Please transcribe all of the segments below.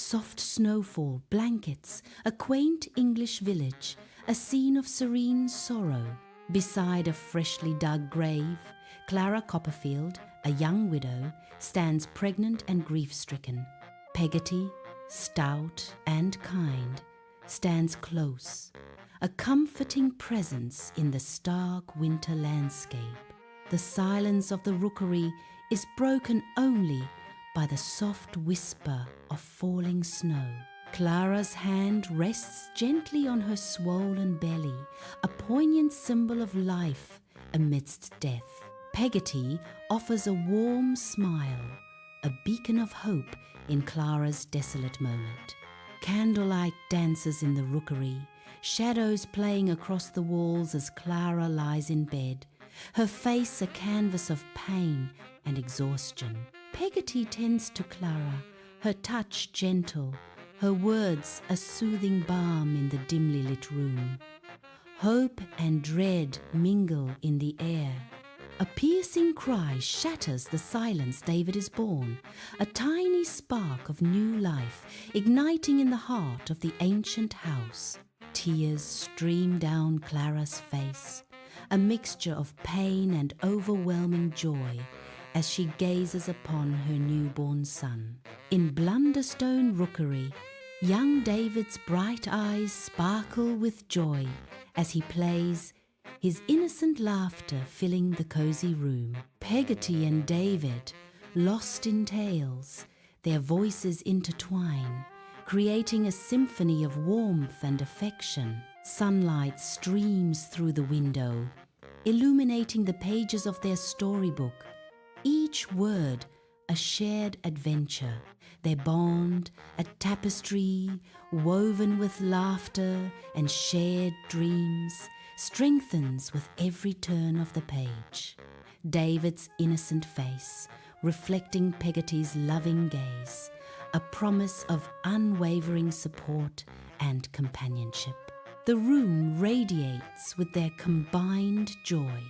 Soft snowfall blankets a quaint English village, a scene of serene sorrow. Beside a freshly dug grave, Clara Copperfield, a young widow, stands pregnant and grief-stricken. Peggotty, stout and kind, stands close, a comforting presence in the stark winter landscape. The silence of the rookery is broken only by the soft whisper of falling snow. Clara's hand rests gently on her swollen belly, a poignant symbol of life amidst death. Peggotty offers a warm smile, a beacon of hope in Clara's desolate moment. Candlelight dances in the rookery, shadows playing across the walls as Clara lies in bed, her face a canvas of pain and exhaustion. Peggotty tends to Clara, her touch gentle, her words a soothing balm in the dimly lit room. Hope and dread mingle in the air. A piercing cry shatters the silence David is born, a tiny spark of new life igniting in the heart of the ancient house. Tears stream down Clara's face, a mixture of pain and overwhelming joy as she gazes upon her newborn son. In Blunderstone Rookery, young David's bright eyes sparkle with joy as he plays, his innocent laughter filling the cozy room. Peggotty and David, lost in tales, their voices intertwine, creating a symphony of warmth and affection. Sunlight streams through the window, illuminating the pages of their storybook, each word a shared adventure, their bond a tapestry woven with laughter and shared dreams, strengthens with every turn of the page. David's innocent face, reflecting Peggotty's loving gaze, a promise of unwavering support and companionship. The room radiates with their combined joy,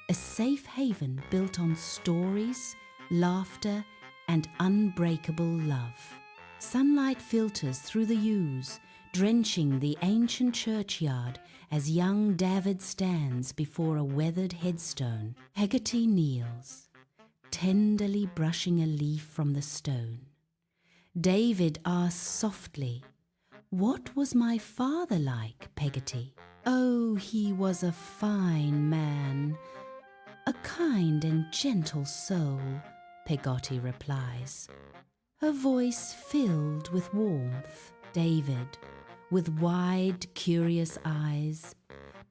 a safe haven built on stories, laughter, and unbreakable love. Sunlight filters through the yews, drenching the ancient churchyard as young David stands before a weathered headstone. Peggotty kneels, tenderly brushing a leaf from the stone. David asks softly, "What was my father like, Peggotty?" "Oh, he was a fine man, a kind and gentle soul," Peggotty replies, her voice filled with warmth. David, with wide, curious eyes,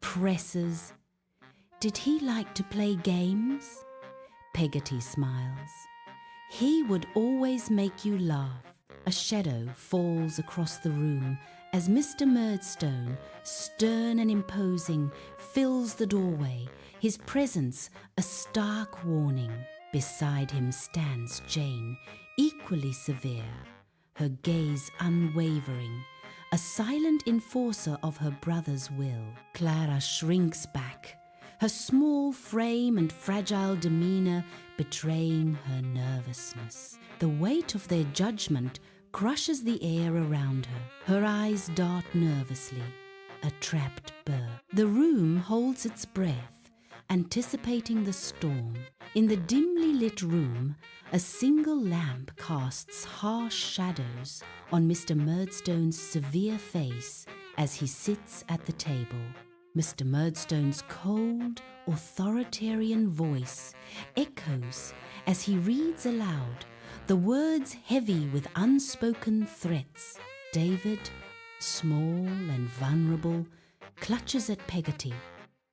presses, "Did he like to play games?" Peggotty smiles. "He would always make you laugh." A shadow falls across the room as Mr. Murdstone, stern and imposing, fills the doorway, his presence a stark warning. Beside him stands Jane, equally severe, her gaze unwavering, a silent enforcer of her brother's will. Clara shrinks back, her small frame and fragile demeanor betraying her nervousness. The weight of their judgment crushes the air around her. Her eyes dart nervously, a trapped bird. The room holds its breath, anticipating the storm. In the dimly lit room, a single lamp casts harsh shadows on Mr. Murdstone's severe face as he sits at the table. Mr. Murdstone's cold, authoritarian voice echoes as he reads aloud, the words heavy with unspoken threats. David, small and vulnerable, clutches at Peggotty,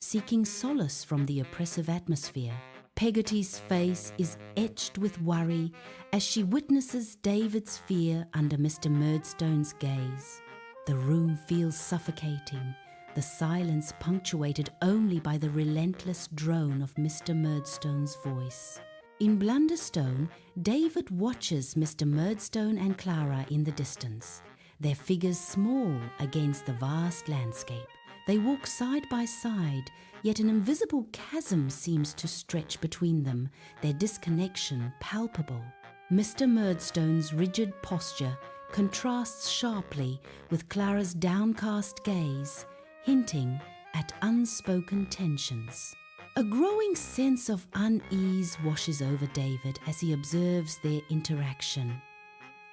seeking solace from the oppressive atmosphere. Peggotty's face is etched with worry as she witnesses David's fear under Mr. Murdstone's gaze. The room feels suffocating, the silence punctuated only by the relentless drone of Mr. Murdstone's voice. In Blunderstone, David watches Mr. Murdstone and Clara in the distance, their figures small against the vast landscape. They walk side by side, yet an invisible chasm seems to stretch between them, their disconnection palpable. Mr. Murdstone's rigid posture contrasts sharply with Clara's downcast gaze, hinting at unspoken tensions. A growing sense of unease washes over David as he observes their interaction,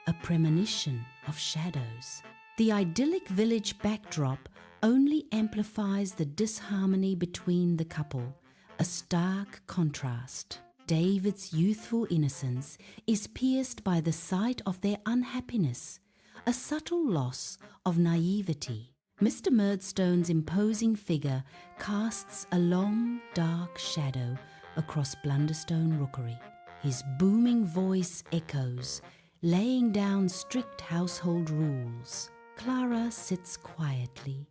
a premonition of shadows. The idyllic village backdrop only amplifies the disharmony between the couple, a stark contrast. David's youthful innocence is pierced by the sight of their unhappiness, a subtle loss of naivety. Mr. Murdstone's imposing figure casts a long, dark shadow across Blunderstone Rookery. His booming voice echoes, laying down strict household rules. Clara sits quietly,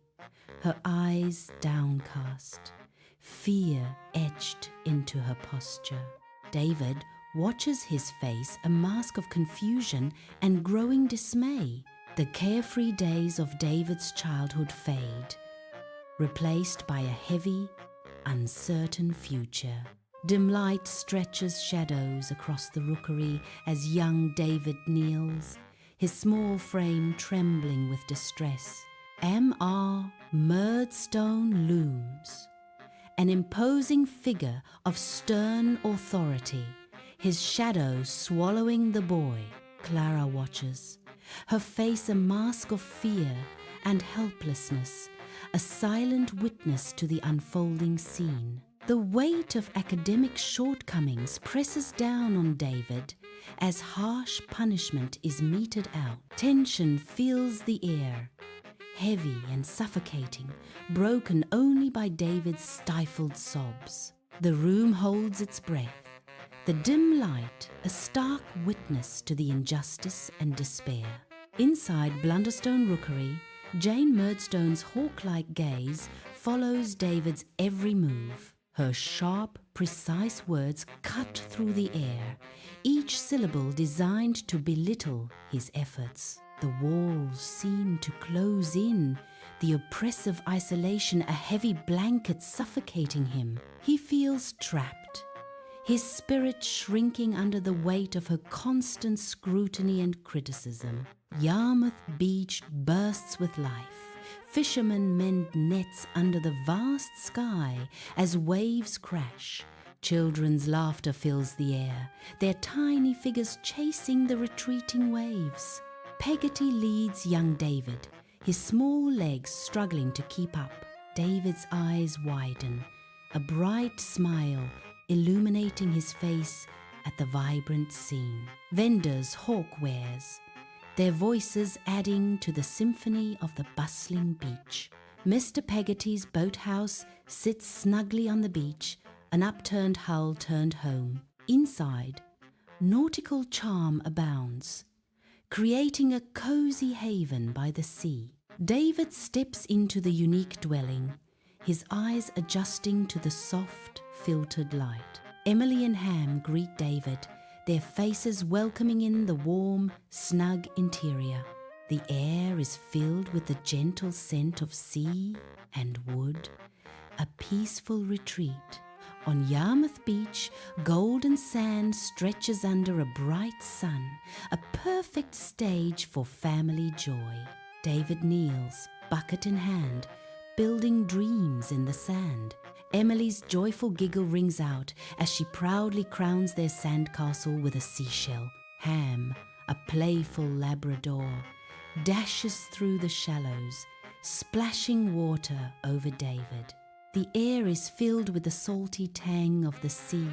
her eyes downcast, fear etched into her posture. David watches his face, a mask of confusion and growing dismay. The carefree days of David's childhood fade, replaced by a heavy, uncertain future. Dim light stretches shadows across the rookery as young David kneels, his small frame trembling with distress. M.R. Murdstone looms, an imposing figure of stern authority, his shadow swallowing the boy. Clara watches, her face a mask of fear and helplessness, a silent witness to the unfolding scene. The weight of academic shortcomings presses down on David as harsh punishment is meted out. Tension fills the air, heavy and suffocating, broken only by David's stifled sobs. The room holds its breath, the dim light a stark witness to the injustice and despair. Inside Blunderstone Rookery, Jane Murdstone's hawk-like gaze follows David's every move. Her sharp, precise words cut through the air, each syllable designed to belittle his efforts. The walls seem to close in, the oppressive isolation a heavy blanket suffocating him. He feels trapped, his spirit shrinking under the weight of her constant scrutiny and criticism. Yarmouth Beach bursts with life. Fishermen mend nets under the vast sky as waves crash. Children's laughter fills the air, their tiny figures chasing the retreating waves. Peggotty leads young David, his small legs struggling to keep up. David's eyes widen, a bright smile illuminating his face at the vibrant scene. Vendors hawk wares, their voices adding to the symphony of the bustling beach. Mr. Peggotty's boathouse sits snugly on the beach, an upturned hull turned home. Inside, nautical charm abounds, creating a cozy haven by the sea. David steps into the unique dwelling, his eyes adjusting to the soft, filtered light. Emily and Ham greet David, their faces welcoming in the warm, snug interior. The air is filled with the gentle scent of sea and wood, a peaceful retreat. On Yarmouth Beach, golden sand stretches under a bright sun, a perfect stage for family joy. David kneels, bucket in hand, building dreams in the sand. Emily's joyful giggle rings out as she proudly crowns their sandcastle with a seashell. Ham, a playful Labrador, dashes through the shallows, splashing water over David. The air is filled with the salty tang of the sea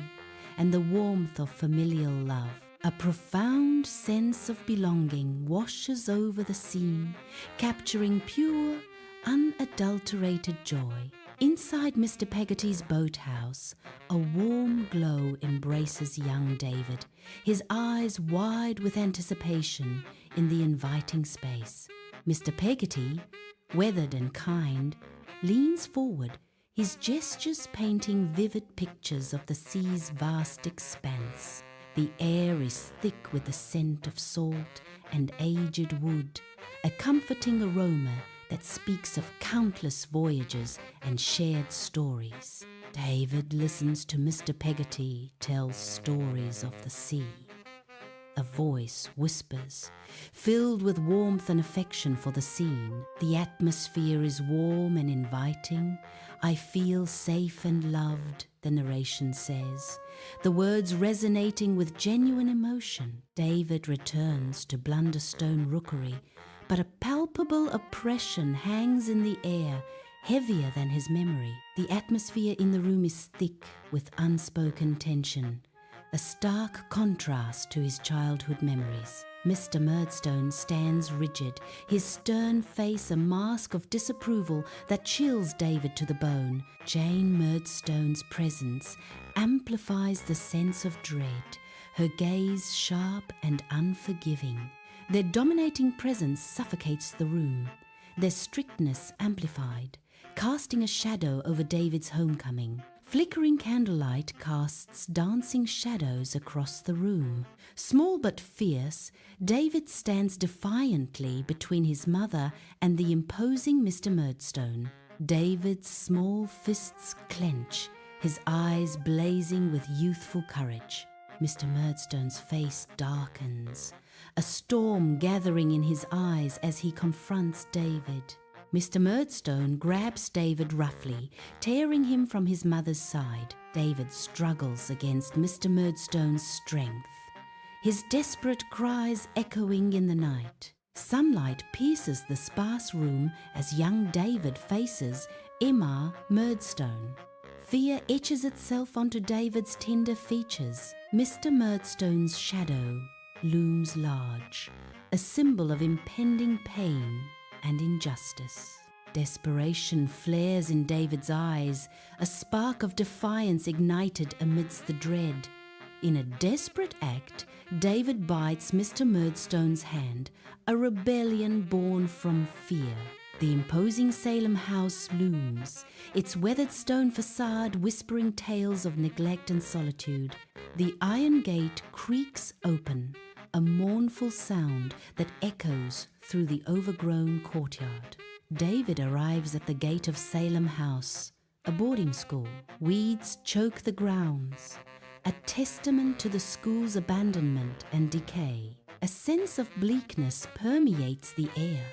and the warmth of familial love. A profound sense of belonging washes over the scene, capturing pure, unadulterated joy. Inside Mr. Peggotty's boathouse, a warm glow embraces young David, his eyes wide with anticipation in the inviting space. Mr. Peggotty, weathered and kind, leans forward, his gestures painting vivid pictures of the sea's vast expanse. The air is thick with the scent of salt and aged wood, a comforting aroma that speaks of countless voyages and shared stories. David listens to Mr. Peggotty tell stories of the sea, A voice whispers, filled with warmth and affection for the scene. The atmosphere is warm and inviting. I feel safe and loved, the narration says, the words resonating with genuine emotion. David returns to Blunderstone Rookery, but a palpable oppression hangs in the air, heavier than his memory. The atmosphere in the room is thick with unspoken tension, a stark contrast to his childhood memories. Mr. Murdstone stands rigid, his stern face a mask of disapproval that chills David to the bone. Jane Murdstone's presence amplifies the sense of dread, her gaze sharp and unforgiving. Their dominating presence suffocates the room, their strictness amplified, casting a shadow over David's homecoming. Flickering candlelight casts dancing shadows across the room. Small but fierce, David stands defiantly between his mother and the imposing Mr. Murdstone. David's small fists clench, his eyes blazing with youthful courage. Mr. Murdstone's face darkens, a storm gathering in his eyes as he confronts David. Mr. Murdstone grabs David roughly, tearing him from his mother's side. David struggles against Mr. Murdstone's strength, his desperate cries echoing in the night. Sunlight pierces the sparse room as young David faces Emma Murdstone. Fear etches itself onto David's tender features. Mr. Murdstone's shadow looms large, a symbol of impending pain and injustice. Desperation flares in David's eyes, a spark of defiance ignited amidst the dread. In a desperate act, David bites Mr. Murdstone's hand, a rebellion born from fear. The imposing Salem house looms, its weathered stone facade whispering tales of neglect and solitude. The iron gate creaks open, a mournful sound that echoes through the overgrown courtyard. David arrives at the gate of Salem House, a boarding school. Weeds choke the grounds, a testament to the school's abandonment and decay. A sense of bleakness permeates the air,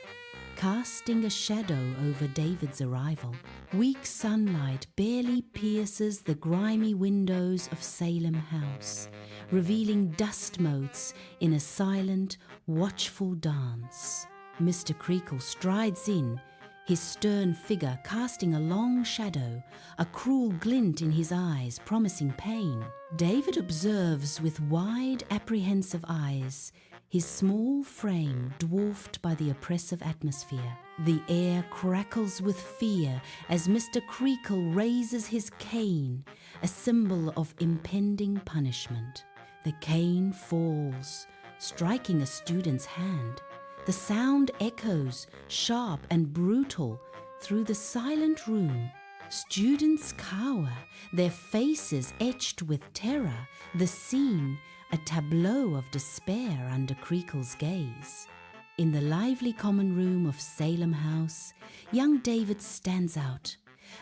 casting a shadow over David's arrival. Weak sunlight barely pierces the grimy windows of Salem House, revealing dust motes in a silent, watchful dance. Mr. Creakle strides in, his stern figure casting a long shadow, a cruel glint in his eyes promising pain. David observes with wide, apprehensive eyes, his small frame dwarfed by the oppressive atmosphere. The air crackles with fear as Mr. Creakle raises his cane, a symbol of impending punishment. The cane falls, striking a student's hand. The sound echoes, sharp and brutal, through the silent room. Students cower, their faces etched with terror, the scene a tableau of despair under Creakle's gaze. In the lively common room of Salem House, young David stands out,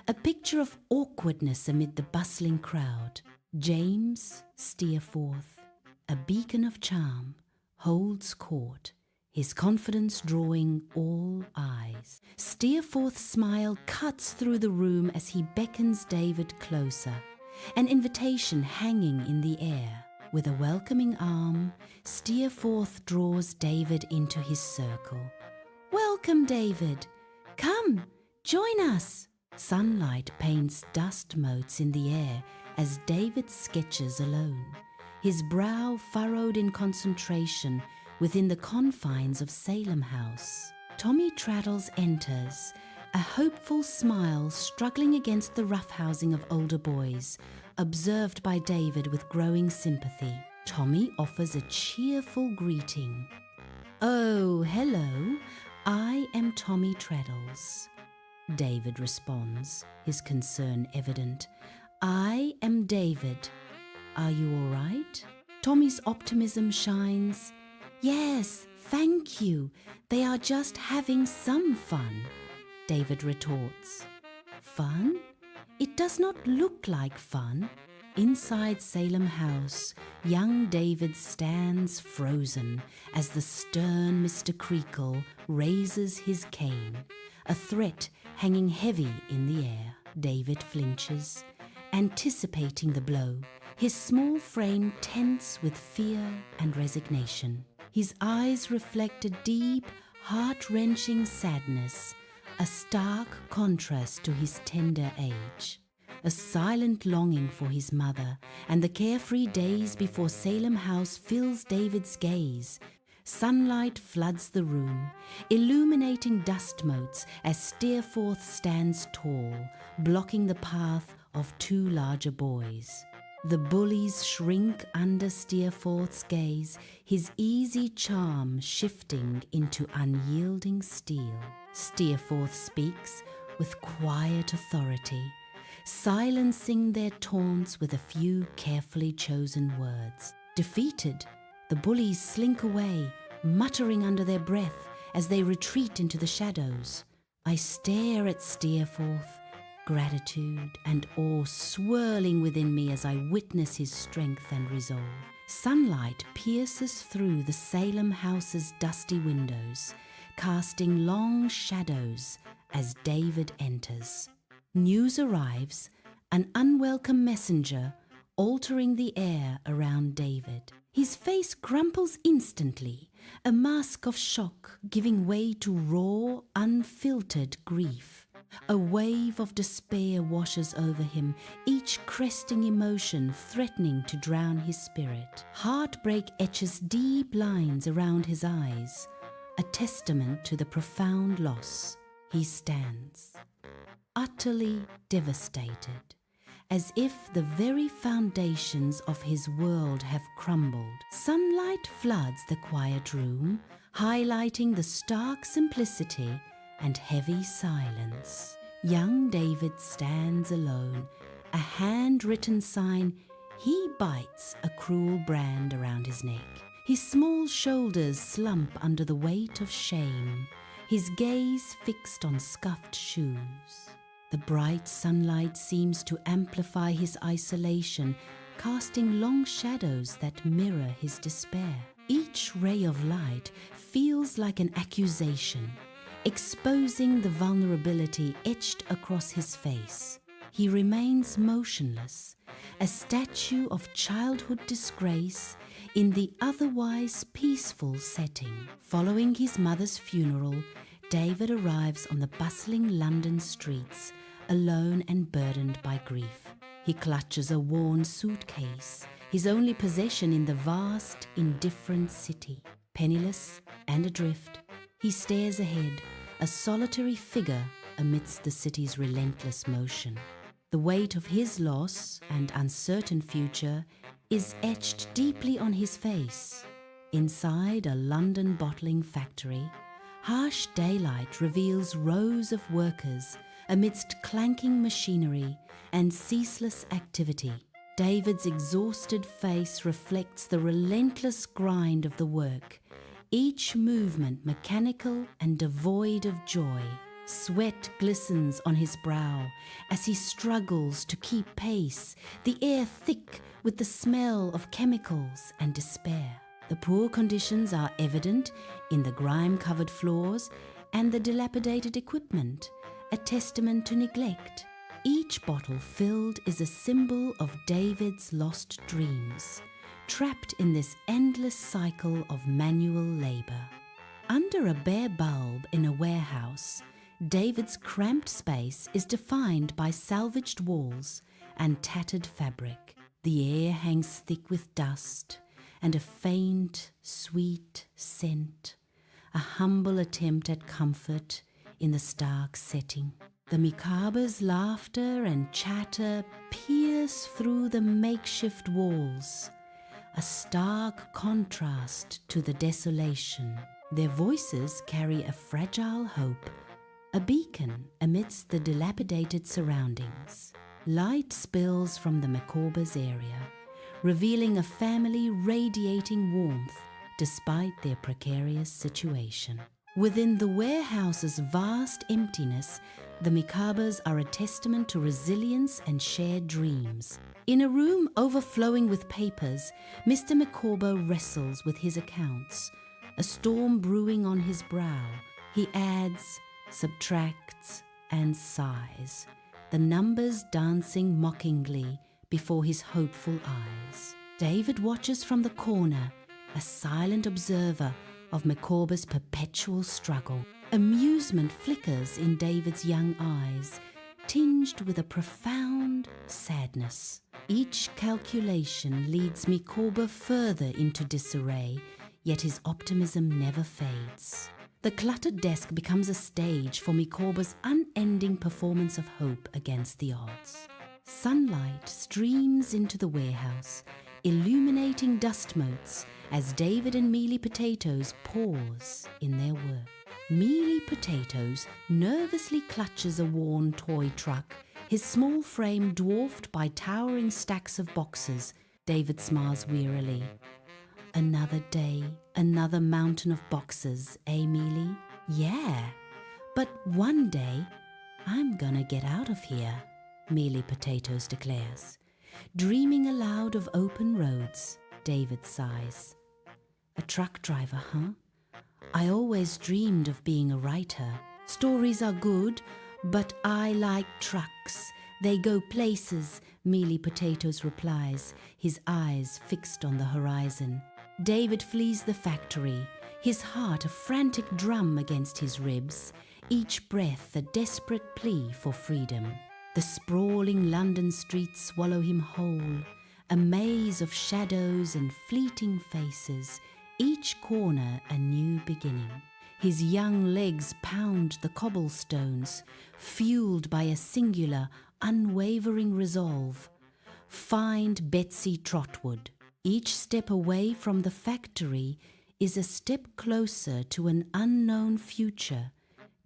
a picture of awkwardness amid the bustling crowd. James Steerforth, a beacon of charm, holds court, his confidence drawing all eyes. Steerforth's smile cuts through the room as he beckons David closer, an invitation hanging in the air. With a welcoming arm, Steerforth draws David into his circle. "Welcome, David. Come, join us." Sunlight paints dust motes in the air as David sketches alone, his brow furrowed in concentration within the confines of Salem House. Tommy Traddles enters, a hopeful smile struggling against the roughhousing of older boys, observed by David with growing sympathy. Tommy offers a cheerful greeting. "Oh, hello, I am Tommy Traddles," David responds, his concern evident. "I am David. Are you all right?" Tommy's optimism shines. "Yes, thank you. They are just having some fun," David retorts. "Fun? It does not look like fun." Inside Salem House, young David stands frozen as the stern Mr. Creakle raises his cane, a threat hanging heavy in the air. David flinches, anticipating the blow, his small frame tense with fear and resignation. His eyes reflect a deep, heart-wrenching sadness, a stark contrast to his tender age. A silent longing for his mother and the carefree days before Salem House fills David's gaze. Sunlight floods the room, illuminating dust motes as Steerforth stands tall, blocking the path of two larger boys. The bullies shrink under Steerforth's gaze, his easy charm shifting into unyielding steel. Steerforth speaks with quiet authority, silencing their taunts with a few carefully chosen words. Defeated, the bullies slink away, muttering under their breath as they retreat into the shadows. I stare at Steerforth, gratitude and awe swirling within me as I witness his strength and resolve. Sunlight pierces through the Salem House's dusty windows, casting long shadows as David enters. News arrives, an unwelcome messenger, altering the air around David. His face crumples instantly, a mask of shock giving way to raw, unfiltered grief. A wave of despair washes over him, each cresting emotion threatening to drown his spirit. Heartbreak etches deep lines around his eyes, a testament to the profound loss. He stands, utterly devastated, as if the very foundations of his world have crumbled. Sunlight floods the quiet room, highlighting the stark simplicity and heavy silence. Young David stands alone, a handwritten sign. He bites a cruel brand around his neck. His small shoulders slump under the weight of shame, his gaze fixed on scuffed shoes. The bright sunlight seems to amplify his isolation, casting long shadows that mirror his despair. Each ray of light feels like an accusation, exposing the vulnerability etched across his face. He remains motionless, a statue of childhood disgrace in the otherwise peaceful setting. Following his mother's funeral, David arrives on the bustling London streets, alone and burdened by grief. He clutches a worn suitcase, his only possession in the vast, indifferent city. Penniless and adrift, he stares ahead, a solitary figure amidst the city's relentless motion. The weight of his loss and uncertain future is etched deeply on his face. Inside a London bottling factory, harsh daylight reveals rows of workers amidst clanking machinery and ceaseless activity. David's exhausted face reflects the relentless grind of the work, each movement mechanical and devoid of joy. Sweat glistens on his brow as he struggles to keep pace, the air thick with the smell of chemicals and despair. The poor conditions are evident in the grime-covered floors and the dilapidated equipment, a testament to neglect. Each bottle filled is a symbol of David's lost dreams, trapped in this endless cycle of manual labor. Under a bare bulb in a warehouse, David's cramped space is defined by salvaged walls and tattered fabric. The air hangs thick with dust and a faint, sweet scent, a humble attempt at comfort in the stark setting. The Mikabe's laughter and chatter pierce through the makeshift walls, a stark contrast to the desolation. Their voices carry a fragile hope, a beacon amidst the dilapidated surroundings. Light spills from the Mikabe's area, revealing a family radiating warmth despite their precarious situation. Within the warehouse's vast emptiness, the Micawbers are a testament to resilience and shared dreams. In a room overflowing with papers, Mr. Micawber wrestles with his accounts, a storm brewing on his brow. He adds, subtracts, and sighs, the numbers dancing mockingly before his hopeful eyes. David watches from the corner, a silent observer of Micawber's perpetual struggle. Amusement flickers in David's young eyes, tinged with a profound sadness. Each calculation leads Micawber further into disarray, yet his optimism never fades. The cluttered desk becomes a stage for Micawber's unending performance of hope against the odds. Sunlight streams into the warehouse, illuminating dust motes as David and Mealy Potatoes pause in their work. Mealy Potatoes nervously clutches a worn toy truck, his small frame dwarfed by towering stacks of boxes. David smiles wearily. Another day, another mountain of boxes, eh, Mealy? Yeah, but one day I'm gonna get out of here, Mealy Potatoes declares. Dreaming aloud of open roads, David sighs. A truck driver, huh? I always dreamed of being a writer. Stories are good, but I like trucks. They go places, Mealy Potatoes replies, his eyes fixed on the horizon. David flees the factory, his heart a frantic drum against his ribs, each breath a desperate plea for freedom. The sprawling London streets swallow him whole, a maze of shadows and fleeting faces, each corner a new beginning. His young legs pound the cobblestones, fueled by a singular, unwavering resolve. Find Betsy Trotwood. Each step away from the factory is a step closer to an unknown future,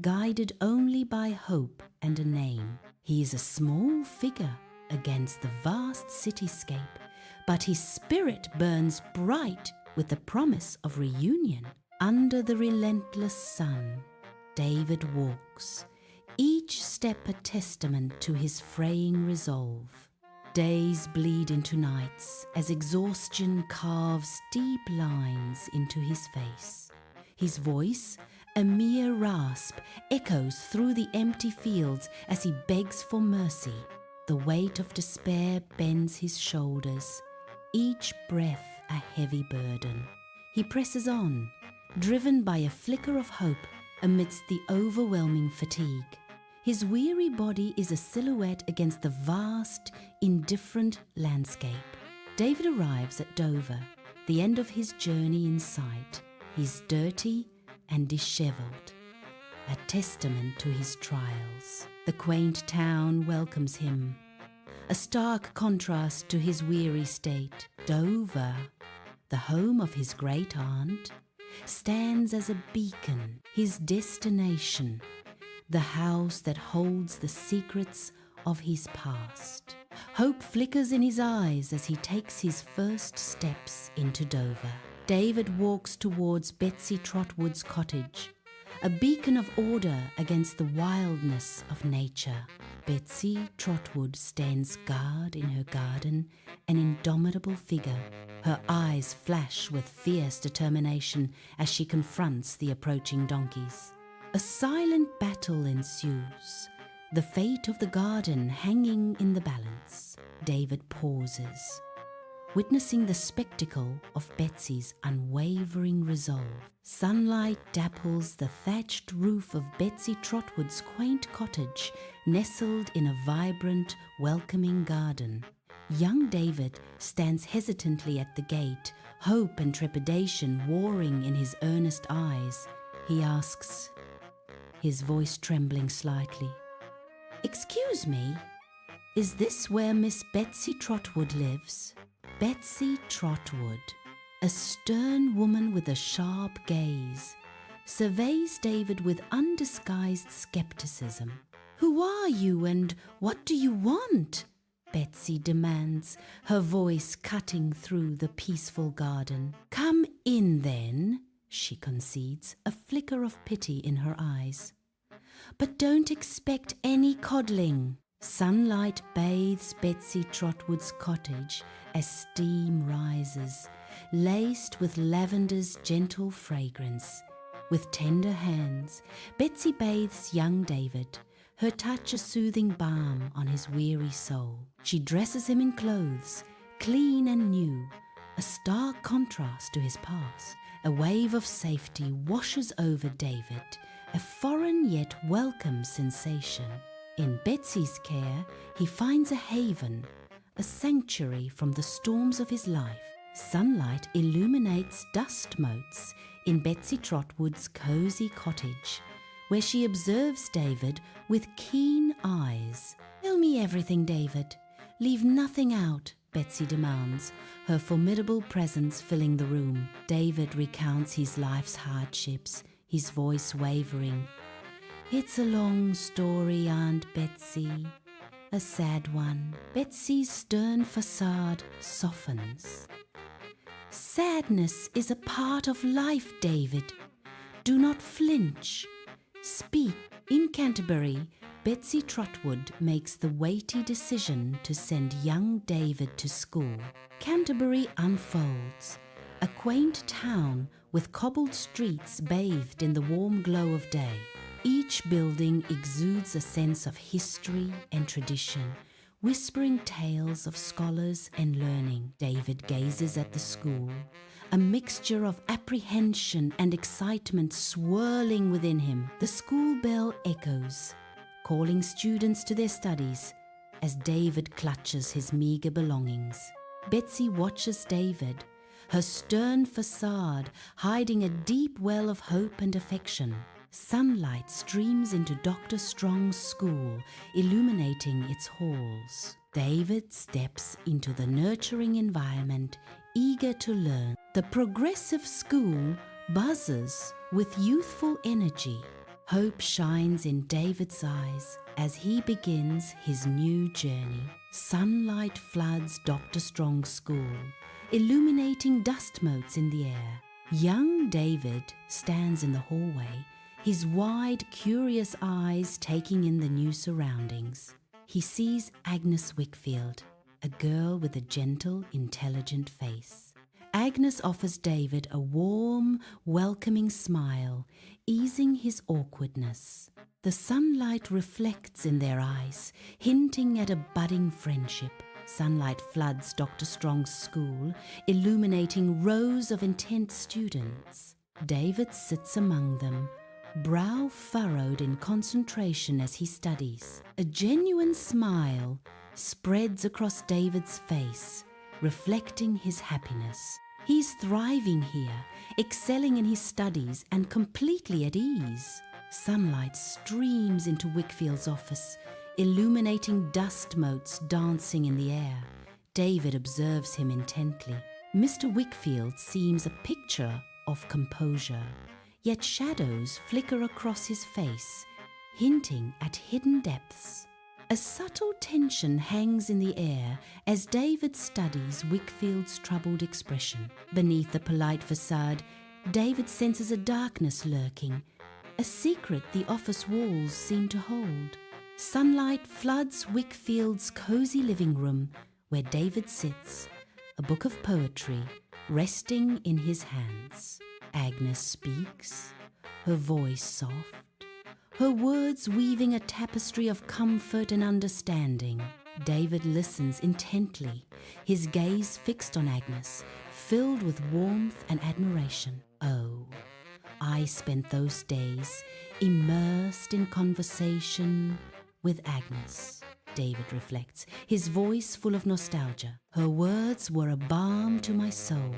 guided only by hope and a name. He is a small figure against the vast cityscape, but his spirit burns bright with the promise of reunion. Under the relentless sun, David walks, each step a testament to his fraying resolve. Days bleed into nights as exhaustion carves deep lines into his face. His voice, a mere rasp, echoes through the empty fields as he begs for mercy. The weight of despair bends his shoulders, each breath a heavy burden. He presses on, driven by a flicker of hope amidst the overwhelming fatigue. His weary body is a silhouette against the vast, indifferent landscape. David arrives at Dover, the end of his journey in sight. He's dirty and dishevelled, a testament to his trials. The quaint town welcomes him, a stark contrast to his weary state. Dover, the home of his great aunt, stands as a beacon, his destination, the house that holds the secrets of his past. Hope flickers in his eyes as he takes his first steps into Dover. David walks towards Betsy Trotwood's cottage, a beacon of order against the wildness of nature. Betsy Trotwood stands guard in her garden, an indomitable figure. Her eyes flash with fierce determination as she confronts the approaching donkeys. A silent battle ensues, the fate of the garden hanging in the balance. David pauses, witnessing the spectacle of Betsy's unwavering resolve. Sunlight dapples the thatched roof of Betsy Trotwood's quaint cottage, nestled in a vibrant, welcoming garden. Young David stands hesitantly at the gate, hope and trepidation warring in his earnest eyes. He asks, his voice trembling slightly, "Excuse me, is this where Miss Betsy Trotwood lives?" Betsy Trotwood, a stern woman with a sharp gaze, surveys David with undisguised skepticism. "Who are you and what do you want?" Betsy demands, her voice cutting through the peaceful garden. "Come in then," she concedes, a flicker of pity in her eyes. But don't expect any coddling. Sunlight bathes Betsy Trotwood's cottage as steam rises, laced with lavender's gentle fragrance. With tender hands, Betsy bathes young David, her touch a soothing balm on his weary soul. She dresses him in clothes, clean and new, a stark contrast to his past. A wave of safety washes over David, a foreign yet welcome sensation. In Betsy's care, he finds a haven, a sanctuary from the storms of his life. Sunlight illuminates dust motes in Betsy Trotwood's cozy cottage, where she observes David with keen eyes. "Tell me everything, David. Leave nothing out," Betsy demands, her formidable presence filling the room. David recounts his life's hardships, his voice wavering. "It's a long story, Aunt Betsy, a sad one." Betsy's stern facade softens. "Sadness is a part of life, David. Do not flinch. Speak." In Canterbury, Betsy Trotwood makes the weighty decision to send young David to school. Canterbury unfolds, a quaint town with cobbled streets bathed in the warm glow of day. Each building exudes a sense of history and tradition, whispering tales of scholars and learning. David gazes at the school, a mixture of apprehension and excitement swirling within him. The school bell echoes, calling students to their studies as David clutches his meager belongings. Betsy watches David, her stern facade hiding a deep well of hope and affection. Sunlight streams into Dr. Strong's school, illuminating its halls. David steps into the nurturing environment, eager to learn. The progressive school buzzes with youthful energy. Hope shines in David's eyes as he begins his new journey. Sunlight floods Dr. Strong's school, illuminating dust motes in the air. Young David stands in the hallway, his wide, curious eyes taking in the new surroundings. He sees Agnes Wickfield, a girl with a gentle, intelligent face. Agnes offers David a warm, welcoming smile, easing his awkwardness. The sunlight reflects in their eyes, hinting at a budding friendship. Sunlight floods Dr. Strong's school, illuminating rows of intent students. David sits among them, brow furrowed in concentration as he studies. A genuine smile spreads across David's face, reflecting his happiness. He's thriving here, excelling in his studies and completely at ease. Sunlight streams into Wickfield's office, illuminating dust motes dancing in the air. David observes him intently. Mr. Wickfield seems a picture of composure, yet shadows flicker across his face, hinting at hidden depths. A subtle tension hangs in the air as David studies Wickfield's troubled expression. Beneath the polite facade, David senses a darkness lurking, a secret the office walls seem to hold. Sunlight floods Wickfield's cozy living room where David sits, a book of poetry resting in his hands. Agnes speaks, her voice soft, her words weaving a tapestry of comfort and understanding. David listens intently, his gaze fixed on Agnes, filled with warmth and admiration. Oh, I spent those days immersed in conversation with Agnes, David reflects, his voice full of nostalgia. Her words were a balm to my soul,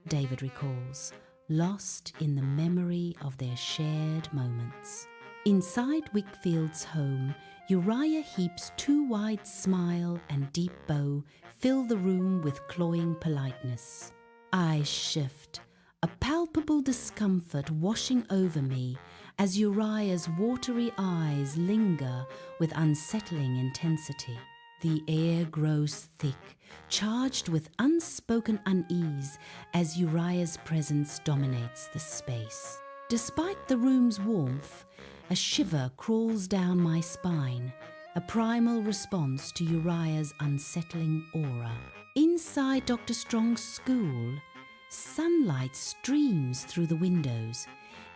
David recalls, lost in the memory of their shared moments. Inside Wickfield's home, Uriah Heep's too wide smile and deep bow fill the room with cloying politeness. I shift, a palpable discomfort washing over me as Uriah's watery eyes linger with unsettling intensity. The air grows thick, charged with unspoken unease as Uriah's presence dominates the space. Despite the room's warmth, a shiver crawls down my spine, a primal response to Uriah's unsettling aura. Inside Dr. Strong's school, sunlight streams through the windows,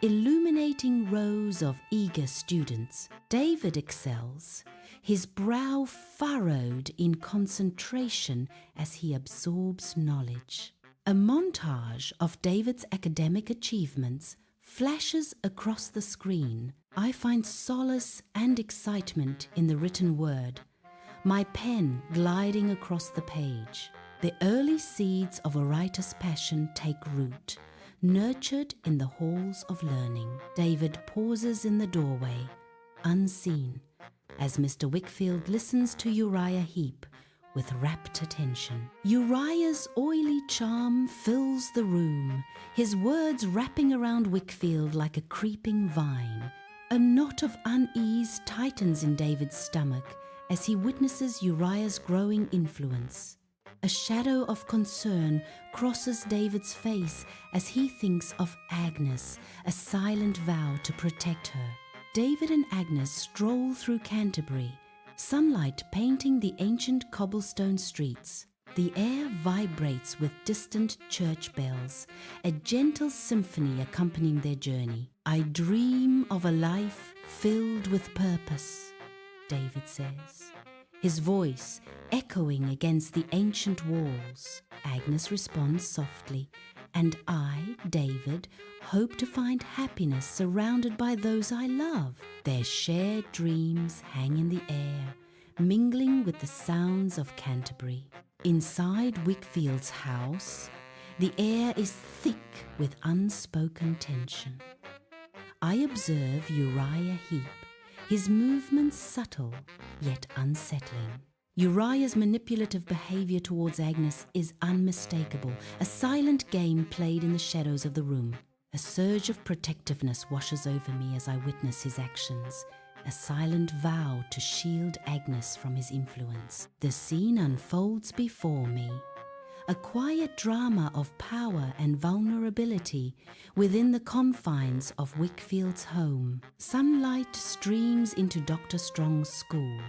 illuminating rows of eager students. David excels, his brow furrowed in concentration as he absorbs knowledge. A montage of David's academic achievements flashes across the screen. I find solace and excitement in the written word, my pen gliding across the page. The early seeds of a writer's passion take root, nurtured in the halls of learning. David pauses in the doorway, unseen, as Mr. Wickfield listens to Uriah Heep with rapt attention. Uriah's oily charm fills the room, his words wrapping around Wickfield like a creeping vine. A knot of unease tightens in David's stomach as he witnesses Uriah's growing influence. A shadow of concern crosses David's face as he thinks of Agnes, a silent vow to protect her. David and Agnes stroll through Canterbury, sunlight painting the ancient cobblestone streets. The air vibrates with distant church bells, a gentle symphony accompanying their journey. I dream of a life filled with purpose, David says, his voice echoing against the ancient walls. Agnes responds softly, and I, David, hope to find happiness surrounded by those I love. Their shared dreams hang in the air, mingling with the sounds of Canterbury. Inside Wickfield's house, the air is thick with unspoken tension. I observe Uriah Heep, his movements subtle yet unsettling. Uriah's manipulative behavior towards Agnes is unmistakable, a silent game played in the shadows of the room. A surge of protectiveness washes over me as I witness his actions, a silent vow to shield Agnes from his influence. The scene unfolds before me, a quiet drama of power and vulnerability within the confines of Wickfield's home. Sunlight streams into Dr. Strong's school,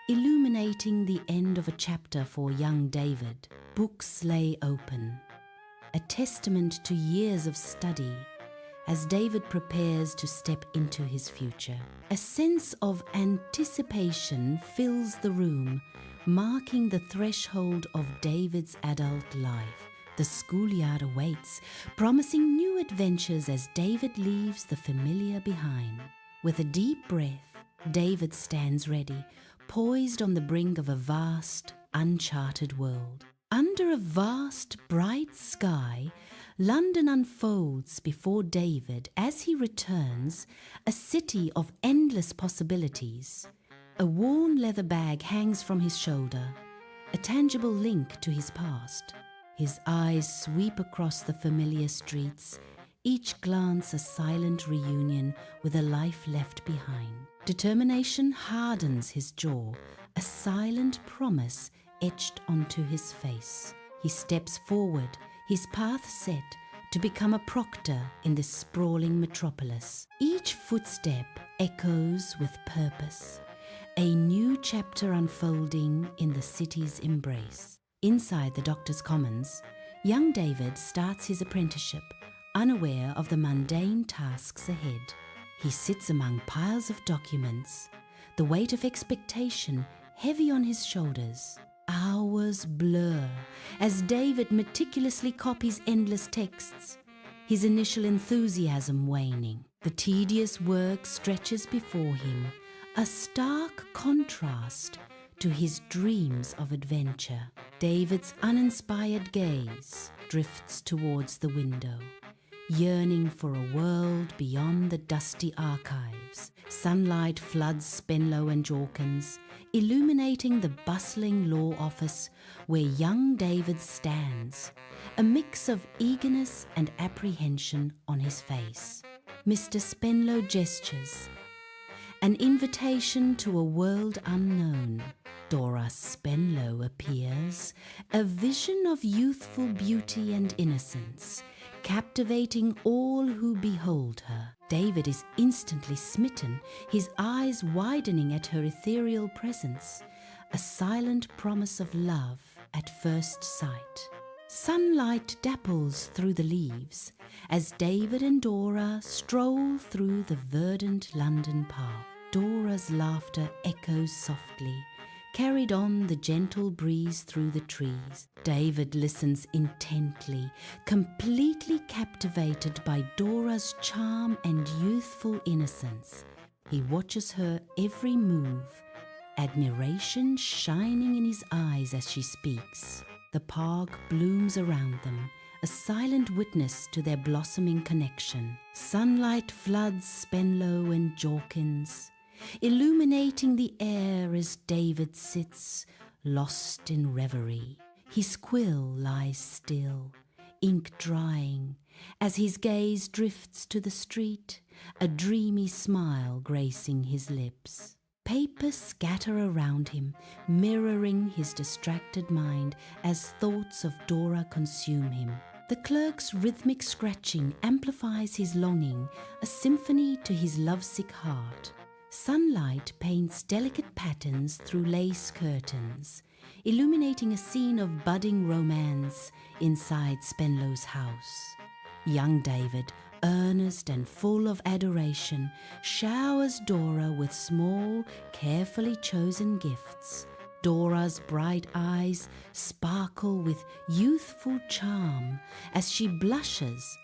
illuminating the end of a chapter for young David. Books lay open, a testament to years of study, as David prepares to step into his future. A sense of anticipation fills the room, marking the threshold of David's adult life. The schoolyard awaits, promising new adventures as David leaves the familiar behind. With a deep breath, David stands ready, poised on the brink of a vast, uncharted world. Under a vast, bright sky, London unfolds before David as he returns, a city of endless possibilities. A worn leather bag hangs from his shoulder, a tangible link to his past. His eyes sweep across the familiar streets, each glance a silent reunion with a life left behind. Determination hardens his jaw, a silent promise etched onto his face. He steps forward, his path set to become a proctor in this sprawling metropolis. Each footstep echoes with purpose, a new chapter unfolding in the city's embrace. Inside the Doctor's Commons, young David starts his apprenticeship, unaware of the mundane tasks ahead. He sits among piles of documents, the weight of expectation heavy on his shoulders. Hours blur as David meticulously copies endless texts, his initial enthusiasm waning. The tedious work stretches before him, a stark contrast to his dreams of adventure. David's uninspired gaze drifts towards the window, yearning for a world beyond the dusty archives. Sunlight floods Spenlow and Jorkins, illuminating the bustling law office where young David stands, a mix of eagerness and apprehension on his face. Mr. Spenlow gestures, an invitation to a world unknown. Dora Spenlow appears, a vision of youthful beauty and innocence, captivating all who behold her. David is instantly smitten, his eyes widening at her ethereal presence, a silent promise of love at first sight. Sunlight dapples through the leaves as David and Dora stroll through the verdant London park. Dora's laughter echoes softly, carried on the gentle breeze through the trees. David listens intently, completely captivated by Dora's charm and youthful innocence. He watches her every move, admiration shining in his eyes as she speaks. The park blooms around them, a silent witness to their blossoming connection. Sunlight floods Spenlow and Jorkins, illuminating the air as David sits, lost in reverie. His quill lies still, ink drying, as his gaze drifts to the street, a dreamy smile gracing his lips. Papers scatter around him, mirroring his distracted mind as thoughts of Dora consume him. The clerk's rhythmic scratching amplifies his longing, a symphony to his lovesick heart. Sunlight paints delicate patterns through lace curtains, illuminating a scene of budding romance inside Spenlow's house. Young David, earnest and full of adoration, showers Dora with small, carefully chosen gifts. Dora's bright eyes sparkle with youthful charm as she blushes,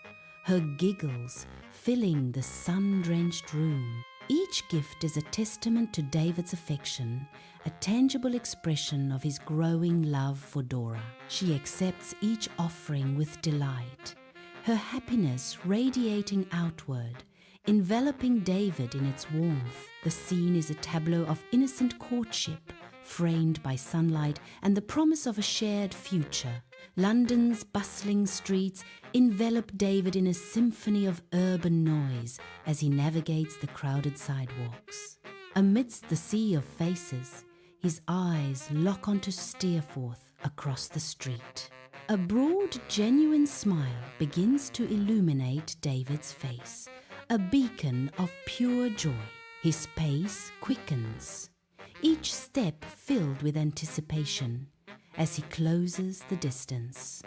her giggles filling the sun-drenched room. Each gift is a testament to David's affection, a tangible expression of his growing love for Dora. She accepts each offering with delight, her happiness radiating outward, enveloping David in its warmth. The scene is a tableau of innocent courtship, framed by sunlight and the promise of a shared future. London's bustling streets envelop David in a symphony of urban noise as he navigates the crowded sidewalks. Amidst the sea of faces, his eyes lock onto Steerforth across the street. A broad, genuine smile begins to illuminate David's face, a beacon of pure joy. His pace quickens, each step filled with anticipation, as he closes the distance.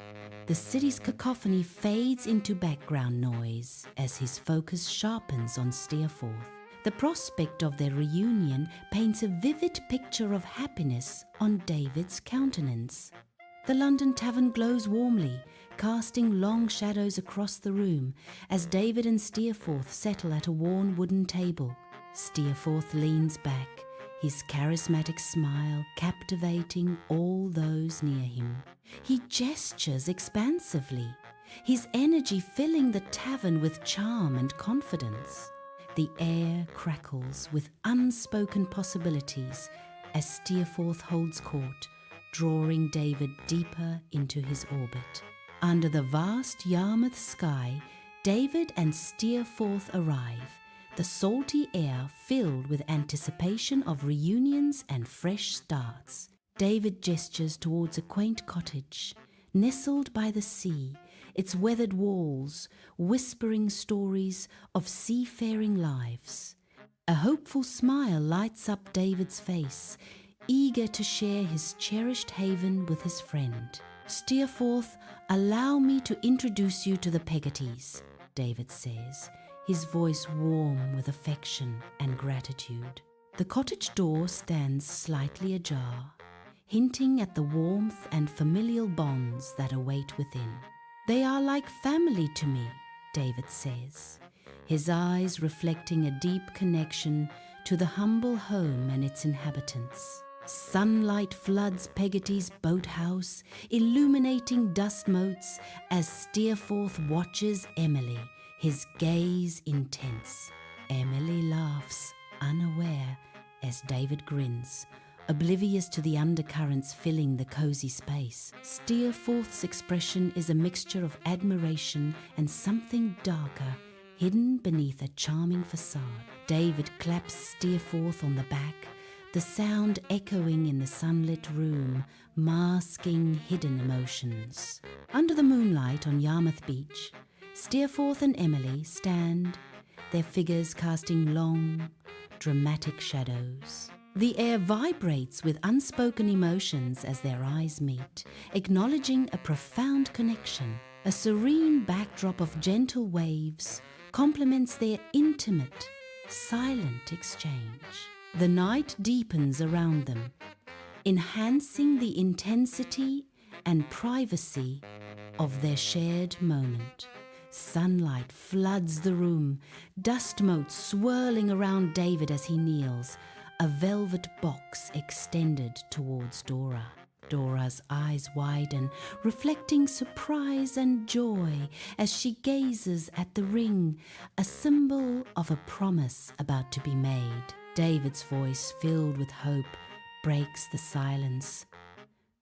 The city's cacophony fades into background noise as his focus sharpens on Steerforth. The prospect of their reunion paints a vivid picture of happiness on David's countenance. The London tavern glows warmly, casting long shadows across the room as David and Steerforth settle at a worn wooden table. Steerforth leans back, his charismatic smile captivating all those near him. He gestures expansively, his energy filling the tavern with charm and confidence. The air crackles with unspoken possibilities as Steerforth holds court, drawing David deeper into his orbit. Under the vast Yarmouth sky, David and Steerforth arrive, the salty air filled with anticipation of reunions and fresh starts. David gestures towards a quaint cottage, nestled by the sea, its weathered walls whispering stories of seafaring lives. A hopeful smile lights up David's face, eager to share his cherished haven with his friend. Steerforth, allow me to introduce you to the Peggottys, David says, his voice warm with affection and gratitude. The cottage door stands slightly ajar, hinting at the warmth and familial bonds that await within. They are like family to me, David says, his eyes reflecting a deep connection to the humble home and its inhabitants. Sunlight floods Peggotty's boathouse, illuminating dust motes as Steerforth watches Emily, his gaze intense. Emily laughs, unaware, as David grins, oblivious to the undercurrents filling the cozy space. Steerforth's expression is a mixture of admiration and something darker, hidden beneath a charming facade. David claps Steerforth on the back, the sound echoing in the sunlit room, masking hidden emotions. Under the moonlight on Yarmouth Beach, Steerforth and Emily stand, their figures casting long, dramatic shadows. The air vibrates with unspoken emotions as their eyes meet, acknowledging a profound connection. A serene backdrop of gentle waves complements their intimate, silent exchange. The night deepens around them, enhancing the intensity and privacy of their shared moment. Sunlight floods the room, dust motes swirling around David as he kneels, a velvet box extended towards Dora. Dora's eyes widen, reflecting surprise and joy as she gazes at the ring, a symbol of a promise about to be made. David's voice, filled with hope, breaks the silence.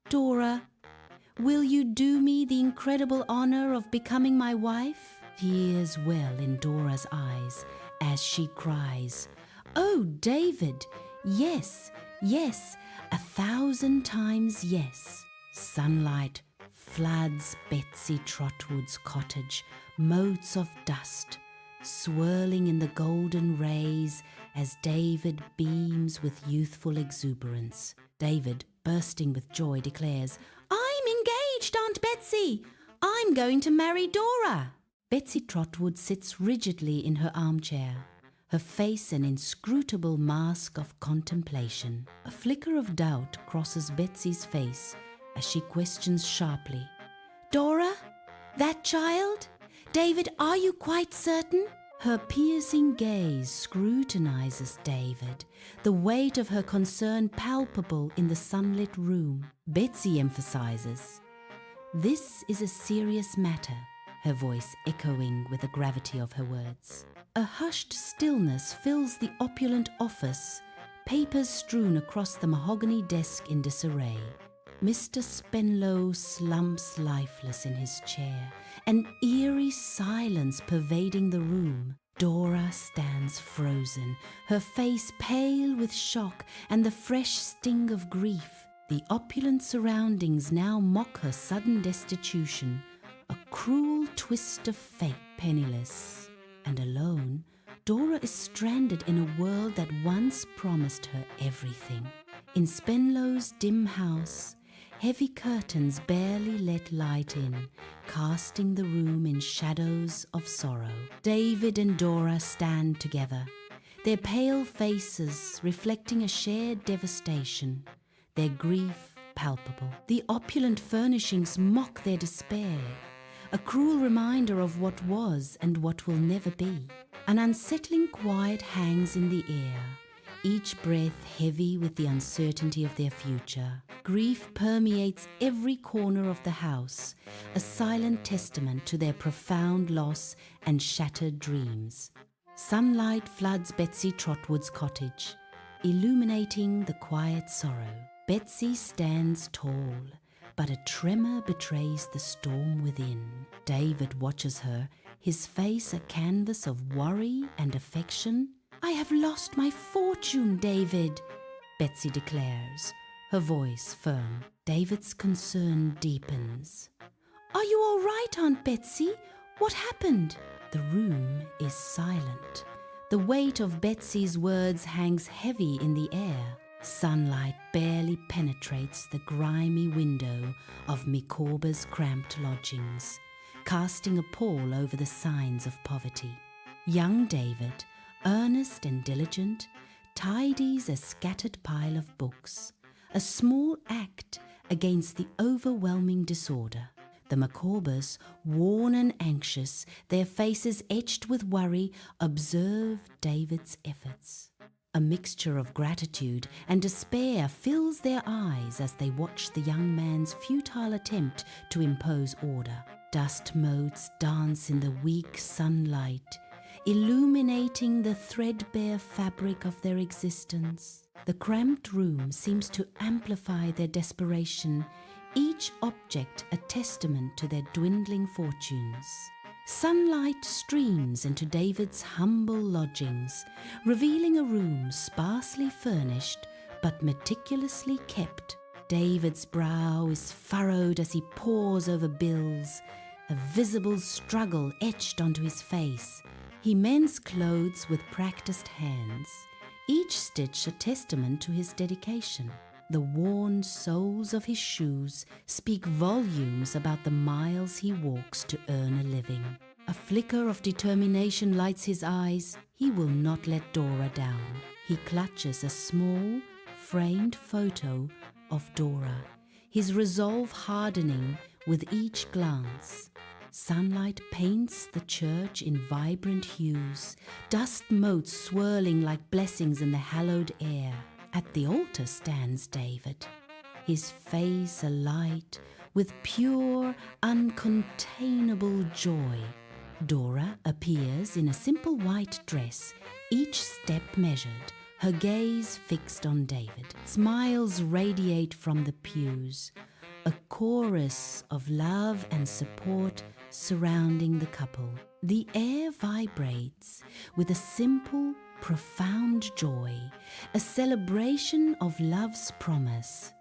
"Dora, will you do me the incredible honor of becoming my wife?" Tears well in Dora's eyes as she cries, "Oh, David, yes, yes, 1,000 times yes." Sunlight floods Betsy Trotwood's cottage, motes of dust swirling in the golden rays as David beams with youthful exuberance. David, bursting with joy, declares, "I'm engaged, Aunt Betsy! I'm going to marry Dora!" Betsy Trotwood sits rigidly in her armchair, her face an inscrutable mask of contemplation. A flicker of doubt crosses Betsy's face as she questions sharply, "Dora? That child? David, are you quite certain?" Her piercing gaze scrutinizes David, the weight of her concern palpable in the sunlit room. Betsy emphasizes, "This is a serious matter," her voice echoing with the gravity of her words. A hushed stillness fills the opulent office, papers strewn across the mahogany desk in disarray. Mr. Spenlow slumps lifeless in his chair, an eerie silence pervading the room. Dora stands frozen, her face pale with shock and the fresh sting of grief. The opulent surroundings now mock her sudden destitution, a cruel twist of fate. Penniless and alone, Dora is stranded in a world that once promised her everything. In Spenlow's dim house, heavy curtains barely let light in, casting the room in shadows of sorrow. David and Dora stand together, their pale faces reflecting a shared devastation, their grief palpable. The opulent furnishings mock their despair, a cruel reminder of what was and what will never be. An unsettling quiet hangs in the air, each breath heavy with the uncertainty of their future. Grief permeates every corner of the house, a silent testament to their profound loss and shattered dreams. Sunlight floods Betsy Trotwood's cottage, illuminating the quiet sorrow. Betsy stands tall, but a tremor betrays the storm within. David watches her, his face a canvas of worry and affection. "I have lost my fortune, David," Betsy declares, her voice firm. David's concern deepens. "Are you all right, Aunt Betsy? What happened?" The room is silent. The weight of Betsy's words hangs heavy in the air. Sunlight barely penetrates the grimy window of Micawber's cramped lodgings, casting a pall over the signs of poverty. Young David, earnest and diligent, tidies a scattered pile of books, a small act against the overwhelming disorder. The Micawbers, worn and anxious, their faces etched with worry, observe David's efforts. A mixture of gratitude and despair fills their eyes as they watch the young man's futile attempt to impose order. Dust motes dance in the weak sunlight, illuminating the threadbare fabric of their existence. The cramped room seems to amplify their desperation, each object a testament to their dwindling fortunes. Sunlight streams into David's humble lodgings, revealing a room sparsely furnished but meticulously kept. David's brow is furrowed as he pores over bills, a visible struggle etched onto his face. He mends clothes with practiced hands, each stitch a testament to his dedication. The worn soles of his shoes speak volumes about the miles he walks to earn a living. A flicker of determination lights his eyes. He will not let Dora down. He clutches a small, framed photo of Dora, his resolve hardening with each glance. Sunlight paints the church in vibrant hues, dust motes swirling like blessings in the hallowed air. At the altar stands David, his face alight with pure, uncontainable joy. Dora appears in a simple white dress, each step measured, her gaze fixed on David. Smiles radiate from the pews, a chorus of love and support surrounding the couple. The air vibrates with a simple, profound joy, a celebration of love's promise.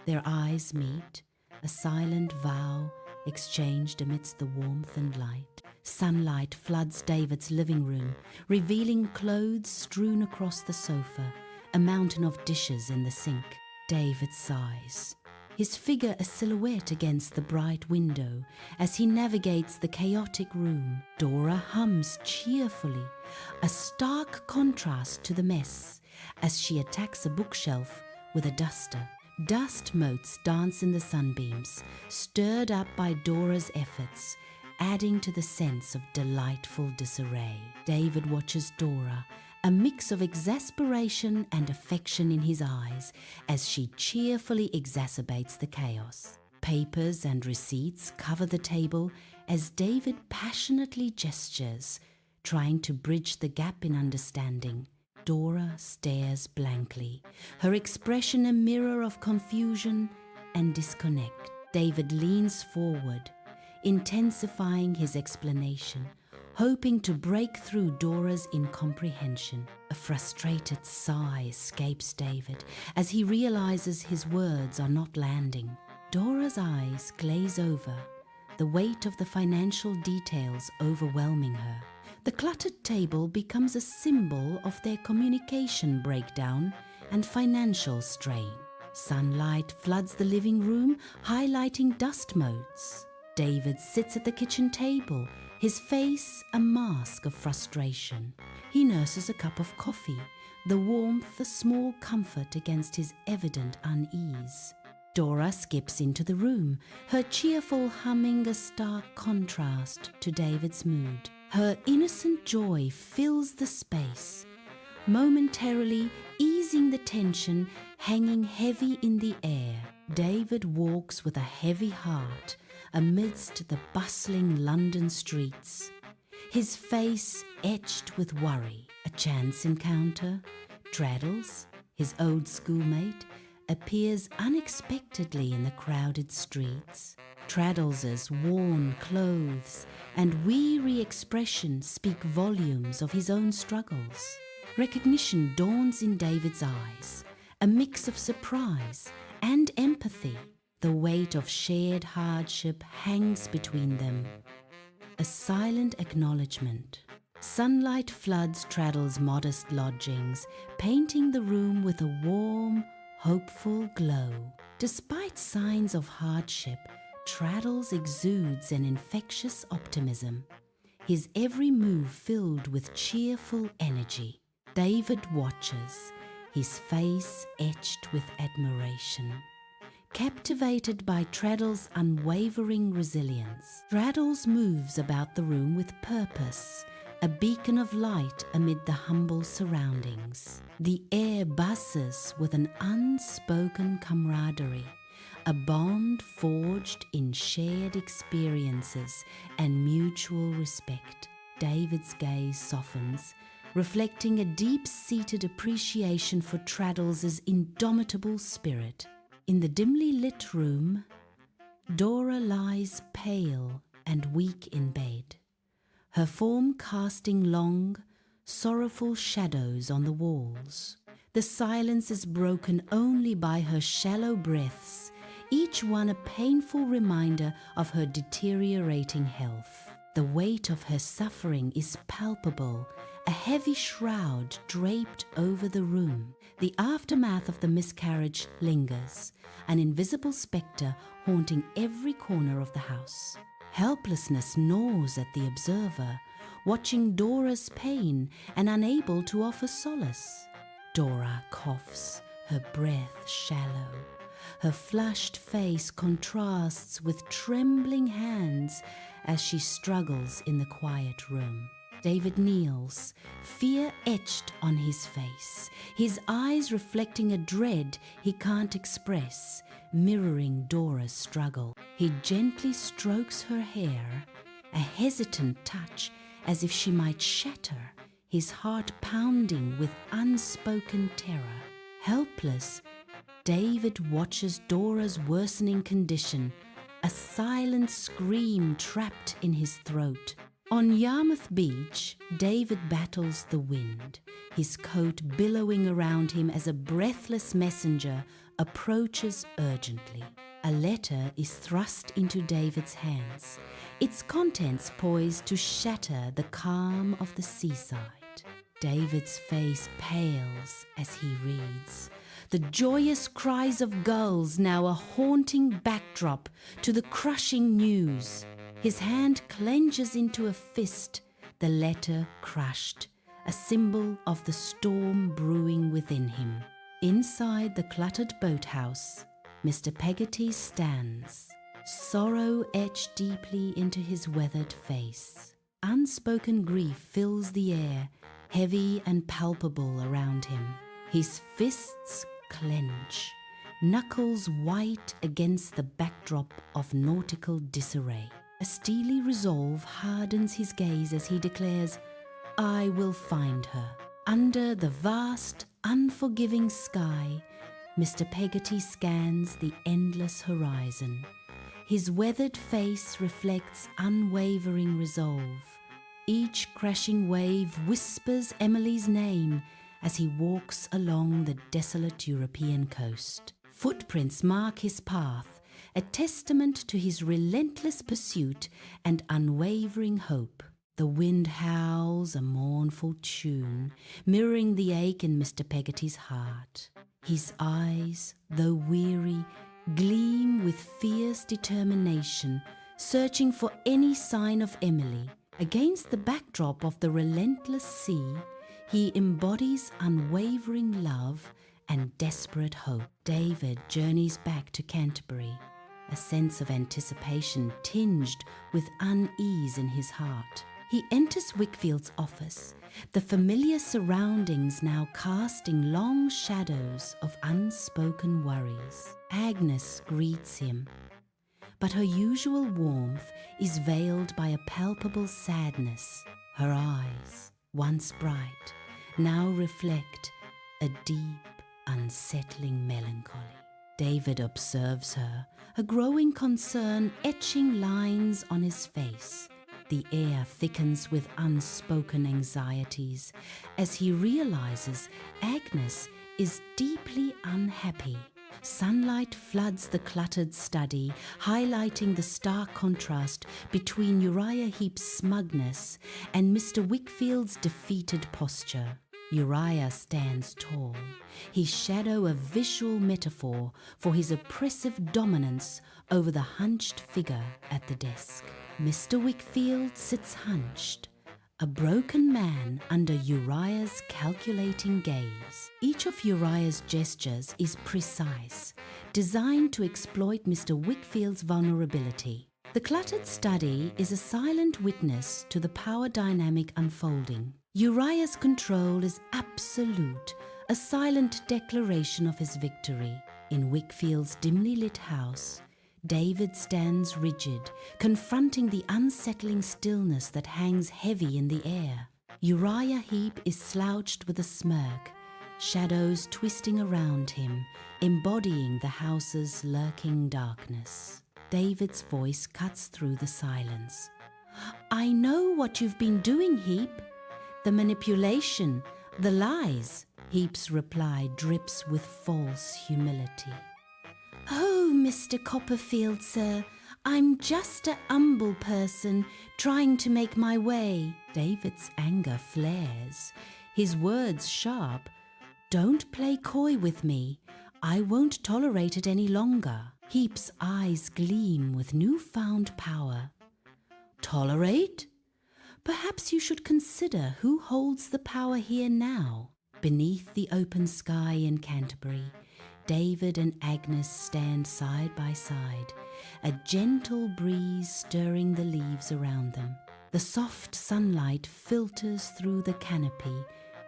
Their eyes meet, a silent vow exchanged amidst the warmth and light. Sunlight floods David's living room, revealing clothes strewn across the sofa, a mountain of dishes in the sink. David sighs, his figure a silhouette against the bright window as he navigates the chaotic room. Dora hums cheerfully, a stark contrast to the mess, as she attacks a bookshelf with a duster. Dust motes dance in the sunbeams, stirred up by Dora's efforts, adding to the sense of delightful disarray. David watches Dora, a mix of exasperation and affection in his eyes, as she cheerfully exacerbates the chaos. Papers and receipts cover the table as David passionately gestures, trying to bridge the gap in understanding. Dora stares blankly, her expression a mirror of confusion and disconnect. David leans forward, intensifying his explanation, hoping to break through Dora's incomprehension. A frustrated sigh escapes David as he realizes his words are not landing. Dora's eyes glaze over, the weight of the financial details overwhelming her. The cluttered table becomes a symbol of their communication breakdown and financial strain. Sunlight floods the living room, highlighting dust motes. David sits at the kitchen table, his face a mask of frustration. He nurses a cup of coffee, the warmth a small comfort against his evident unease. Dora skips into the room, her cheerful humming a stark contrast to David's mood. Her innocent joy fills the space, momentarily easing the tension hanging heavy in the air. David walks with a heavy heart amidst the bustling London streets, his face etched with worry. A chance encounter. Traddles, his old schoolmate, appears unexpectedly in the crowded streets. Traddles's worn clothes and weary expression speak volumes of his own struggles. Recognition dawns in David's eyes, a mix of surprise and empathy. The weight of shared hardship hangs between them, a silent acknowledgement. Sunlight floods Traddle's modest lodgings, painting the room with a warm, hopeful glow. Despite signs of hardship, Traddles exudes an infectious optimism, his every move filled with cheerful energy. David watches, his face etched with admiration. Captivated by Traddles' unwavering resilience, Traddles moves about the room with purpose, a beacon of light amid the humble surroundings. The air buzzes with an unspoken camaraderie, a bond forged in shared experiences and mutual respect. David's gaze softens, reflecting a deep-seated appreciation for Traddles' indomitable spirit. In the dimly lit room, Dora lies pale and weak in bed, her form casting long, sorrowful shadows on the walls. The silence is broken only by her shallow breaths, each one a painful reminder of her deteriorating health. The weight of her suffering is palpable, a heavy shroud draped over the room. The aftermath of the miscarriage lingers, an invisible spectre haunting every corner of the house. Helplessness gnaws at the observer, watching Dora's pain and unable to offer solace. Dora coughs, her breath shallow. Her flushed face contrasts with trembling hands as she struggles in the quiet room. David kneels, fear etched on his face, his eyes reflecting a dread he can't express, mirroring Dora's struggle. He gently strokes her hair, a hesitant touch as if she might shatter, his heart pounding with unspoken terror. Helpless, David watches Dora's worsening condition, a silent scream trapped in his throat. On Yarmouth Beach, David battles the wind, his coat billowing around him as a breathless messenger approaches urgently. A letter is thrust into David's hands, its contents poised to shatter the calm of the seaside. David's face pales as he reads. The joyous cries of gulls now a haunting backdrop to the crushing news. His hand clenches into a fist, the letter crushed, a symbol of the storm brewing within him. Inside the cluttered boathouse, Mr. Peggotty stands, sorrow etched deeply into his weathered face. Unspoken grief fills the air, heavy and palpable around him. His fists clench, knuckles white against the backdrop of nautical disarray. A steely resolve hardens his gaze as he declares, "I will find her." Under the vast, unforgiving sky, Mr. Peggotty scans the endless horizon. His weathered face reflects unwavering resolve. Each crashing wave whispers Emily's name as he walks along the desolate European coast. Footprints mark his path, a testament to his relentless pursuit and unwavering hope. The wind howls a mournful tune, mirroring the ache in Mr. Peggotty's heart. His eyes, though weary, gleam with fierce determination, searching for any sign of Emily. Against the backdrop of the relentless sea, he embodies unwavering love and desperate hope. David journeys back to Canterbury, a sense of anticipation tinged with unease in his heart. He enters Wickfield's office, the familiar surroundings now casting long shadows of unspoken worries. Agnes greets him, but her usual warmth is veiled by a palpable sadness. Her eyes, once bright, now reflect a deep, unsettling melancholy. David observes her, a growing concern etching lines on his face. The air thickens with unspoken anxieties as he realizes Agnes is deeply unhappy. Sunlight floods the cluttered study, highlighting the stark contrast between Uriah Heep's smugness and Mr. Wickfield's defeated posture. Uriah stands tall, his shadow a visual metaphor for his oppressive dominance over the hunched figure at the desk. Mr. Wickfield sits hunched, a broken man under Uriah's calculating gaze. Each of Uriah's gestures is precise, designed to exploit Mr. Wickfield's vulnerability. The cluttered study is a silent witness to the power dynamic unfolding. Uriah's control is absolute, a silent declaration of his victory. In Wickfield's dimly lit house, David stands rigid, confronting the unsettling stillness that hangs heavy in the air. Uriah Heep is slouched with a smirk, shadows twisting around him, embodying the house's lurking darkness. David's voice cuts through the silence. I know what you've been doing, Heap. The manipulation, the lies, Heap's reply drips with false humility. Oh, Mr. Copperfield, sir, I'm just a humble person trying to make my way. David's anger flares, his words sharp. Don't play coy with me. I won't tolerate it any longer. Heap's eyes gleam with newfound power. Tolerate? Perhaps you should consider who holds the power here now. Beneath the open sky in Canterbury, David and Agnes stand side by side, a gentle breeze stirring the leaves around them. The soft sunlight filters through the canopy,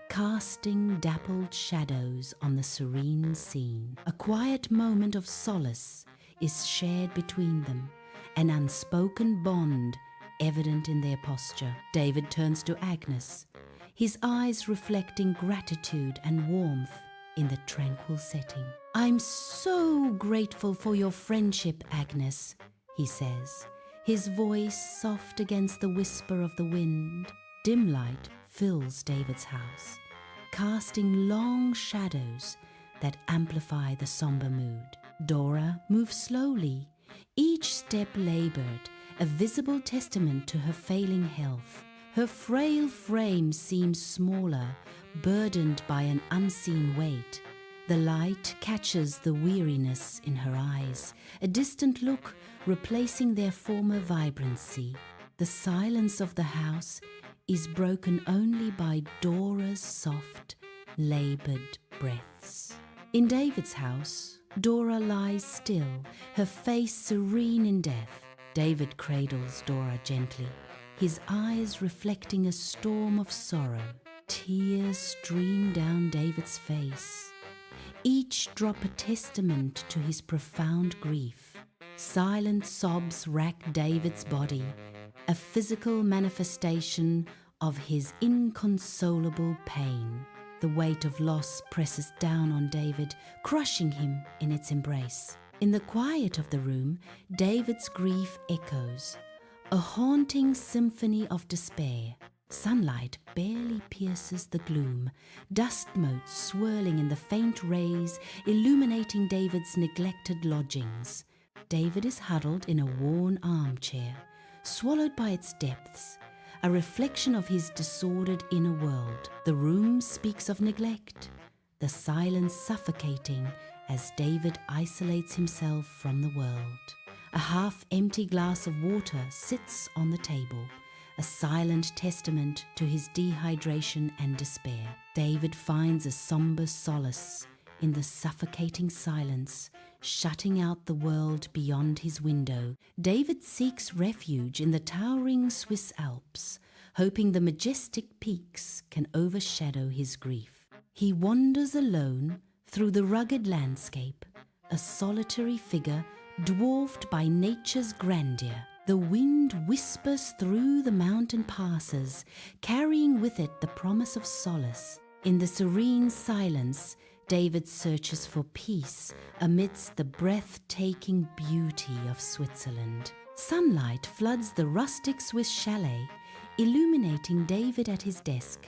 casting dappled shadows on the serene scene. A quiet moment of solace is shared between them, an unspoken bond evident in their posture. David turns to Agnes, his eyes reflecting gratitude and warmth in the tranquil setting. I'm so grateful for your friendship, Agnes, he says, his voice soft against the whisper of the wind. Dim light fills David's house, casting long shadows that amplify the somber mood. Dora moves slowly, each step labored, a visible testament to her failing health. Her frail frame seems smaller, burdened by an unseen weight. The light catches the weariness in her eyes, a distant look replacing their former vibrancy. The silence of the house is broken only by Dora's soft, labored breaths. In David's house, Dora lies still, her face serene in death. David cradles Dora gently, his eyes reflecting a storm of sorrow. Tears stream down David's face, each drop a testament to his profound grief. Silent sobs rack David's body, a physical manifestation of his inconsolable pain. The weight of loss presses down on David, crushing him in its embrace. In the quiet of the room, David's grief echoes, a haunting symphony of despair. Sunlight barely pierces the gloom, dust motes swirling in the faint rays, illuminating David's neglected lodgings. David is huddled in a worn armchair, swallowed by its depths, a reflection of his disordered inner world. The room speaks of neglect, the silence suffocating as David isolates himself from the world. A half-empty glass of water sits on the table, a silent testament to his dehydration and despair. David finds a somber solace in the suffocating silence, shutting out the world beyond his window. David seeks refuge in the towering Swiss Alps, hoping the majestic peaks can overshadow his grief. He wanders alone through the rugged landscape, a solitary figure dwarfed by nature's grandeur. The wind whispers through the mountain passes, carrying with it the promise of solace. In the serene silence, David searches for peace amidst the breathtaking beauty of Switzerland. Sunlight floods the rustic Swiss chalet, illuminating David at his desk,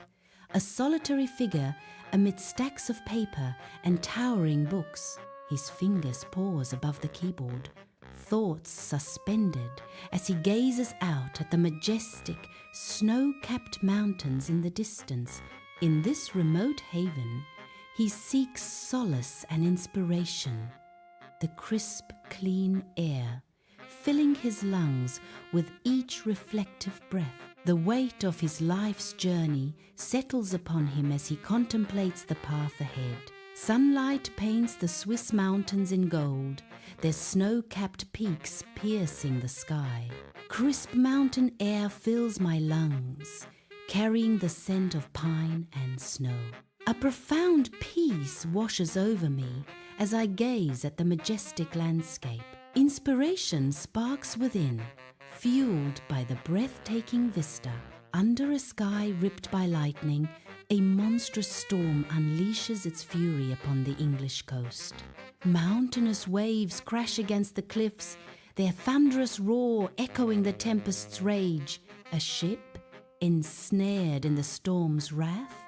a solitary figure amid stacks of paper and towering books. His fingers pause above the keyboard, thoughts suspended as he gazes out at the majestic, snow-capped mountains in the distance. In this remote haven, he seeks solace and inspiration. The crisp, clean air, filling his lungs with each reflective breath. The weight of his life's journey settles upon him as he contemplates the path ahead. Sunlight paints the Swiss mountains in gold, their snow-capped peaks piercing the sky. Crisp mountain air fills my lungs, carrying the scent of pine and snow. A profound peace washes over me as I gaze at the majestic landscape. Inspiration sparks within, fueled by the breathtaking vista. Under a sky ripped by lightning, a monstrous storm unleashes its fury upon the English coast. Mountainous waves crash against the cliffs, their thunderous roar echoing the tempest's rage. A ship, ensnared in the storm's wrath,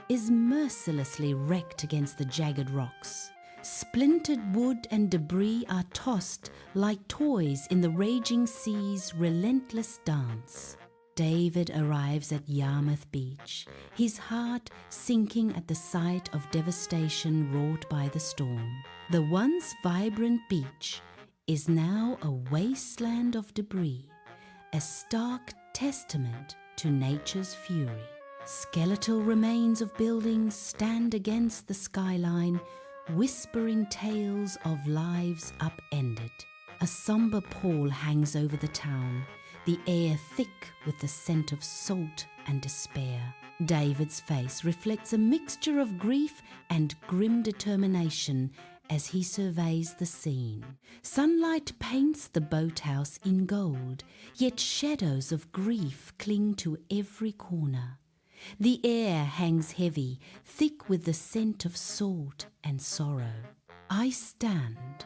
is mercilessly wrecked against the jagged rocks. Splintered wood and debris are tossed like toys in the raging sea's relentless dance. David arrives at Yarmouth Beach, his heart sinking at the sight of devastation wrought by the storm. The once vibrant beach is now a wasteland of debris, a stark testament to nature's fury. Skeletal remains of buildings stand against the skyline, whispering tales of lives upended. A somber pall hangs over the town, the air thick with the scent of salt and despair. David's face reflects a mixture of grief and grim determination as he surveys the scene. Sunlight paints the boathouse in gold, yet shadows of grief cling to every corner. The air hangs heavy, thick with the scent of salt and sorrow. I stand,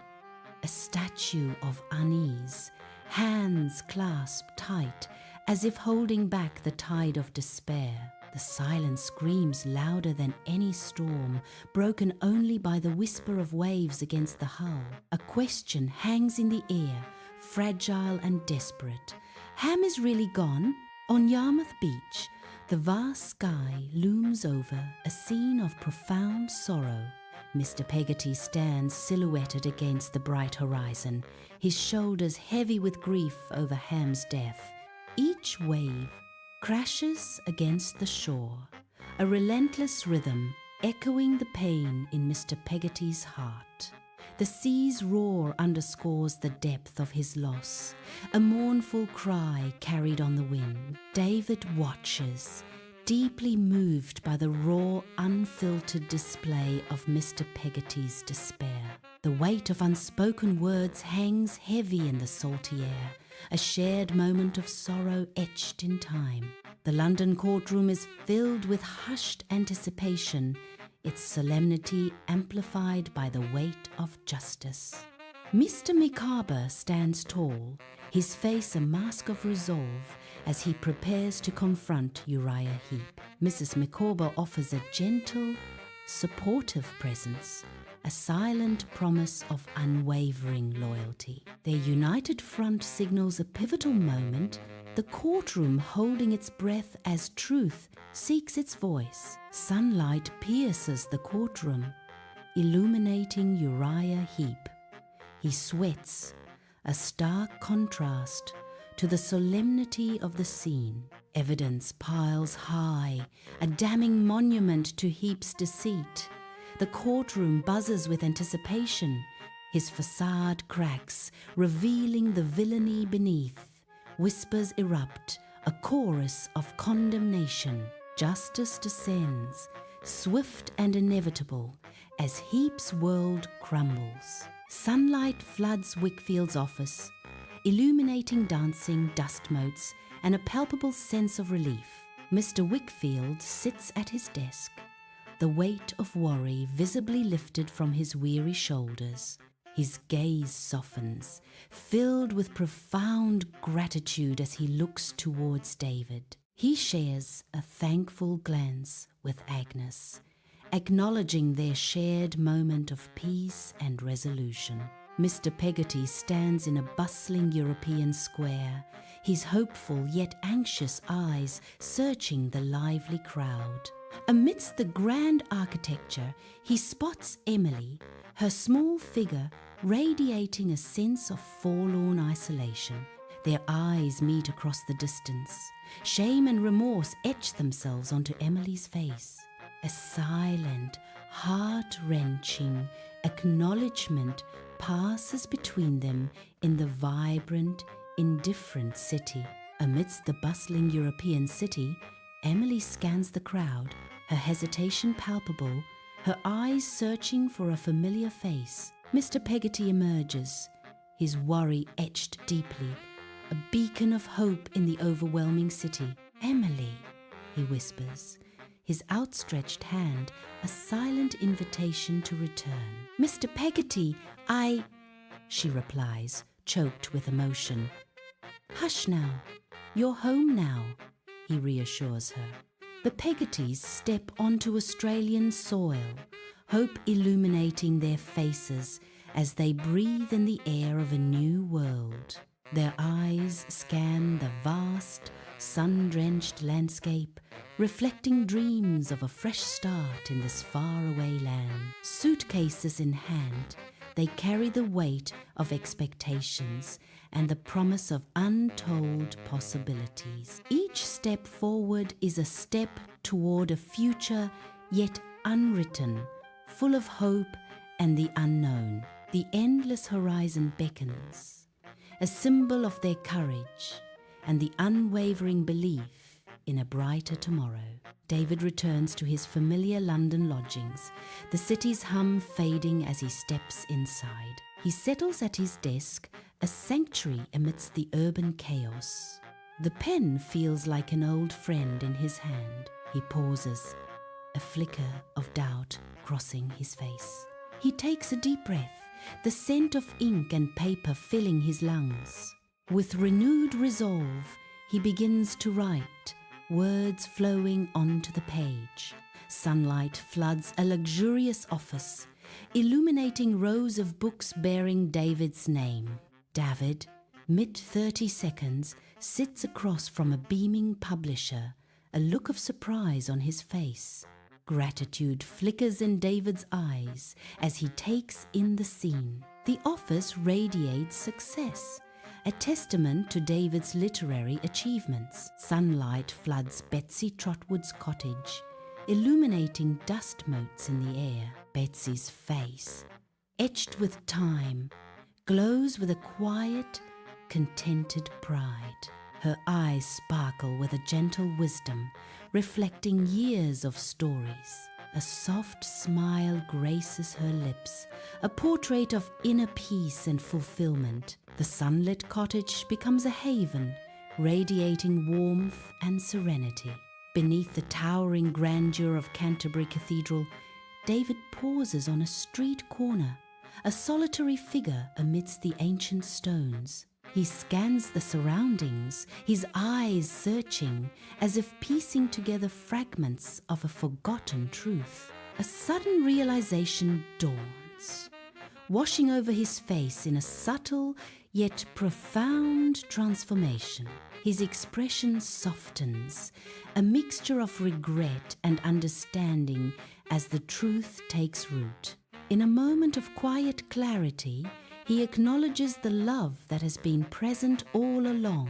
a statue of unease, hands clasped tight, as if holding back the tide of despair. The silence screams louder than any storm, broken only by the whisper of waves against the hull. A question hangs in the air, fragile and desperate. Ham is really gone? On Yarmouth Beach, the vast sky looms over a scene of profound sorrow. Mr. Peggotty stands silhouetted against the bright horizon, his shoulders heavy with grief over Ham's death. Each wave crashes against the shore, a relentless rhythm echoing the pain in Mr. Peggotty's heart. The sea's roar underscores the depth of his loss, a mournful cry carried on the wind. David watches, deeply moved by the raw, unfiltered display of Mr. Peggotty's despair. The weight of unspoken words hangs heavy in the salty air, a shared moment of sorrow etched in time. The London courtroom is filled with hushed anticipation, its solemnity amplified by the weight of justice. Mr. Micawber stands tall, his face a mask of resolve, as he prepares to confront Uriah Heep. Mrs. Micawber offers a gentle, supportive presence, a silent promise of unwavering loyalty. Their united front signals a pivotal moment, the courtroom holding its breath as truth seeks its voice. Sunlight pierces the courtroom, illuminating Uriah Heep. He sweats, a stark contrast to the solemnity of the scene. Evidence piles high, a damning monument to Heap's deceit. The courtroom buzzes with anticipation. His facade cracks, revealing the villainy beneath. Whispers erupt, a chorus of condemnation. Justice descends, swift and inevitable, as Heap's world crumbles. Sunlight floods Wickfield's office, illuminating dancing dust motes and a palpable sense of relief. Mr. Wickfield sits at his desk, the weight of worry visibly lifted from his weary shoulders. His gaze softens, filled with profound gratitude as he looks towards David. He shares a thankful glance with Agnes, acknowledging their shared moment of peace and resolution. Mr. Peggotty stands in a bustling European square, his hopeful yet anxious eyes searching the lively crowd. Amidst the grand architecture, he spots Emily, her small figure radiating a sense of forlorn isolation. Their eyes meet across the distance. Shame and remorse etch themselves onto Emily's face. A silent, heart-wrenching acknowledgement passes between them in the vibrant, indifferent city. Amidst the bustling European city, Emily scans the crowd, her hesitation palpable, her eyes searching for a familiar face. Mr. Peggotty emerges, his worry etched deeply, a beacon of hope in the overwhelming city. "Emily," he whispers, his outstretched hand a silent invitation to return. "Mr. Peggotty, she replies, choked with emotion. "Hush now, you're home now," he reassures her. The Peggotties step onto Australian soil, hope illuminating their faces as they breathe in the air of a new world. Their eyes scan the vast, sun-drenched landscape, reflecting dreams of a fresh start in this faraway land. Suitcases in hand, they carry the weight of expectations and the promise of untold possibilities. Each step forward is a step toward a future yet unwritten, full of hope and the unknown. The endless horizon beckons, a symbol of their courage and the unwavering belief in a brighter tomorrow. David returns to his familiar London lodgings, the city's hum fading as he steps inside. He settles at his desk, a sanctuary amidst the urban chaos. The pen feels like an old friend in his hand. He pauses, a flicker of doubt crossing his face. He takes a deep breath, the scent of ink and paper filling his lungs. With renewed resolve, he begins to write, words flowing onto the page. Sunlight floods a luxurious office, illuminating rows of books bearing David's name. David, mid-30s, sits across from a beaming publisher, a look of surprise on his face. Gratitude flickers in David's eyes as he takes in the scene. The office radiates success, a testament to David's literary achievements. Sunlight floods Betsy Trotwood's cottage, illuminating dust motes in the air. Betsy's face, etched with time, glows with a quiet, contented pride. Her eyes sparkle with a gentle wisdom, reflecting years of stories. A soft smile graces her lips, a portrait of inner peace and fulfillment. The sunlit cottage becomes a haven, radiating warmth and serenity. Beneath the towering grandeur of Canterbury Cathedral, David pauses on a street corner, a solitary figure amidst the ancient stones. He scans the surroundings, his eyes searching, as if piecing together fragments of a forgotten truth. A sudden realization dawns, washing over his face in a subtle yet profound transformation. His expression softens, a mixture of regret and understanding as the truth takes root. In a moment of quiet clarity, he acknowledges the love that has been present all along,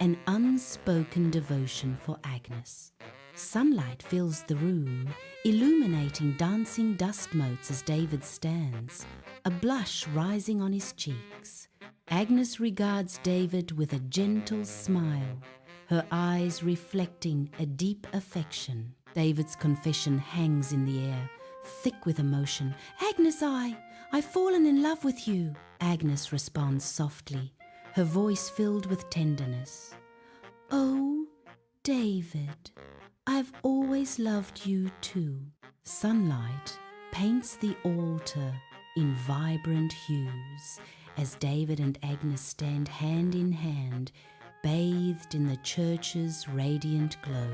an unspoken devotion for Agnes. Sunlight fills the room, illuminating dancing dust motes as David stands, a blush rising on his cheeks. Agnes regards David with a gentle smile, her eyes reflecting a deep affection. David's confession hangs in the air, thick with emotion. "Agnes, I've fallen in love with you." Agnes responds softly, her voice filled with tenderness. "Oh, David, I've always loved you too." Sunlight paints the altar in vibrant hues as David and Agnes stand hand in hand, bathed in the church's radiant glow.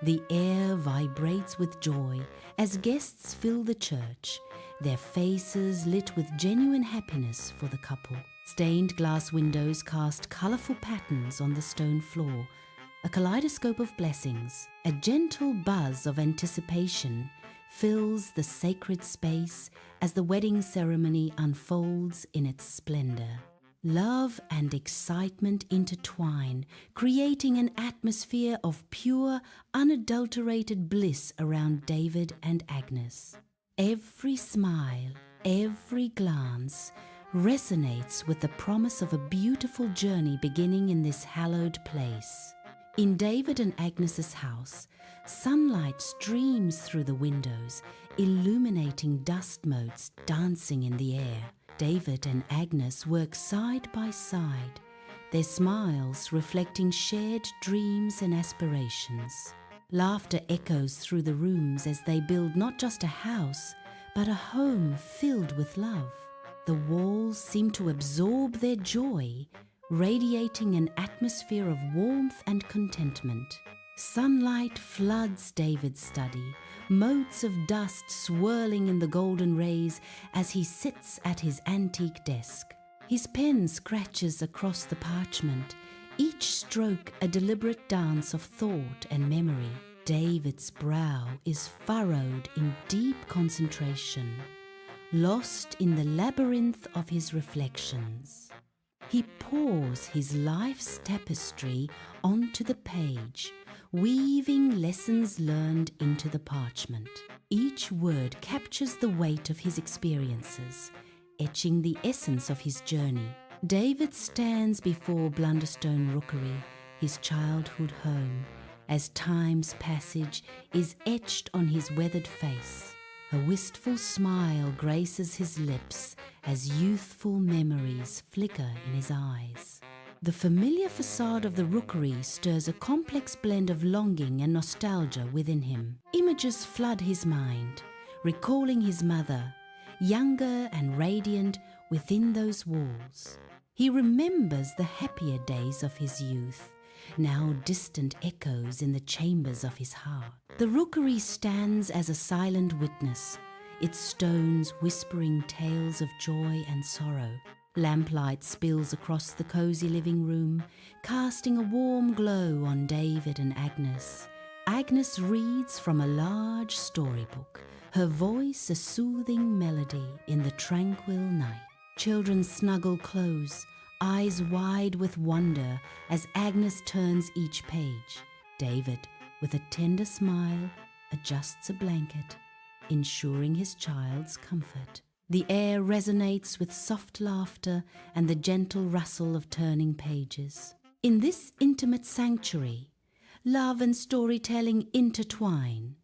The air vibrates with joy as guests fill the church, their faces lit with genuine happiness for the couple. Stained glass windows cast colourful patterns on the stone floor, a kaleidoscope of blessings. A gentle buzz of anticipation fills the sacred space as the wedding ceremony unfolds in its splendour. Love and excitement intertwine, creating an atmosphere of pure, unadulterated bliss around David and Agnes. Every smile, every glance resonates with the promise of a beautiful journey beginning in this hallowed place. In David and Agnes's house, sunlight streams through the windows, illuminating dust motes dancing in the air. David and Agnes work side by side, their smiles reflecting shared dreams and aspirations. Laughter echoes through the rooms as they build not just a house, but a home filled with love. The walls seem to absorb their joy, radiating an atmosphere of warmth and contentment. Sunlight floods David's study, motes of dust swirling in the golden rays as he sits at his antique desk. His pen scratches across the parchment, each stroke a deliberate dance of thought and memory. David's brow is furrowed in deep concentration, lost in the labyrinth of his reflections. He pours his life's tapestry onto the page, weaving lessons learned into the parchment. Each word captures the weight of his experiences, etching the essence of his journey. David stands before Blunderstone Rookery, his childhood home, as time's passage is etched on his weathered face. A wistful smile graces his lips as youthful memories flicker in his eyes. The familiar facade of the rookery stirs a complex blend of longing and nostalgia within him. Images flood his mind, recalling his mother, younger and radiant within those walls. He remembers the happier days of his youth, now distant echoes in the chambers of his heart. The rookery stands as a silent witness, its stones whispering tales of joy and sorrow. Lamplight spills across the cozy living room, casting a warm glow on David and Agnes. Agnes reads from a large storybook, her voice a soothing melody in the tranquil night. Children snuggle close, eyes wide with wonder as Agnes turns each page. David, with a tender smile, adjusts a blanket, ensuring his child's comfort. The air resonates with soft laughter and the gentle rustle of turning pages. In this intimate sanctuary, love and storytelling intertwine,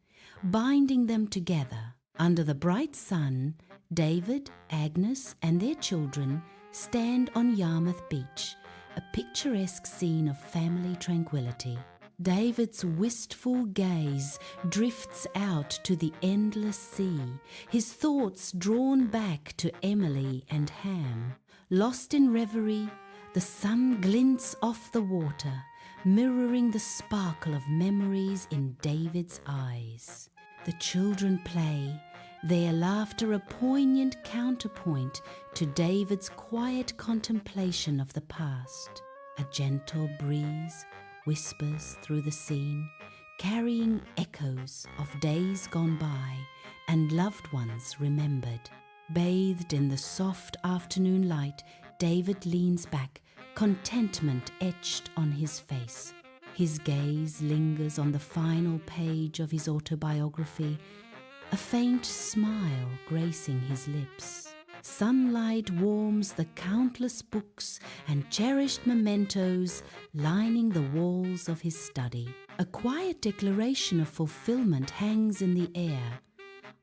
binding them together. Under the bright sun, David, Agnes, and their children stand on Yarmouth Beach, a picturesque scene of family tranquility. David's wistful gaze drifts out to the endless sea, his thoughts drawn back to Emily and Ham. Lost in reverie, the sun glints off the water, mirroring the sparkle of memories in David's eyes. The children play, their laughter a poignant counterpoint to David's quiet contemplation of the past. A gentle breeze whispers through the scene, carrying echoes of days gone by and loved ones remembered. Bathed in the soft afternoon light, David leans back, contentment etched on his face. His gaze lingers on the final page of his autobiography, a faint smile gracing his lips. Sunlight warms the countless books and cherished mementos lining the walls of his study. A quiet declaration of fulfillment hangs in the air.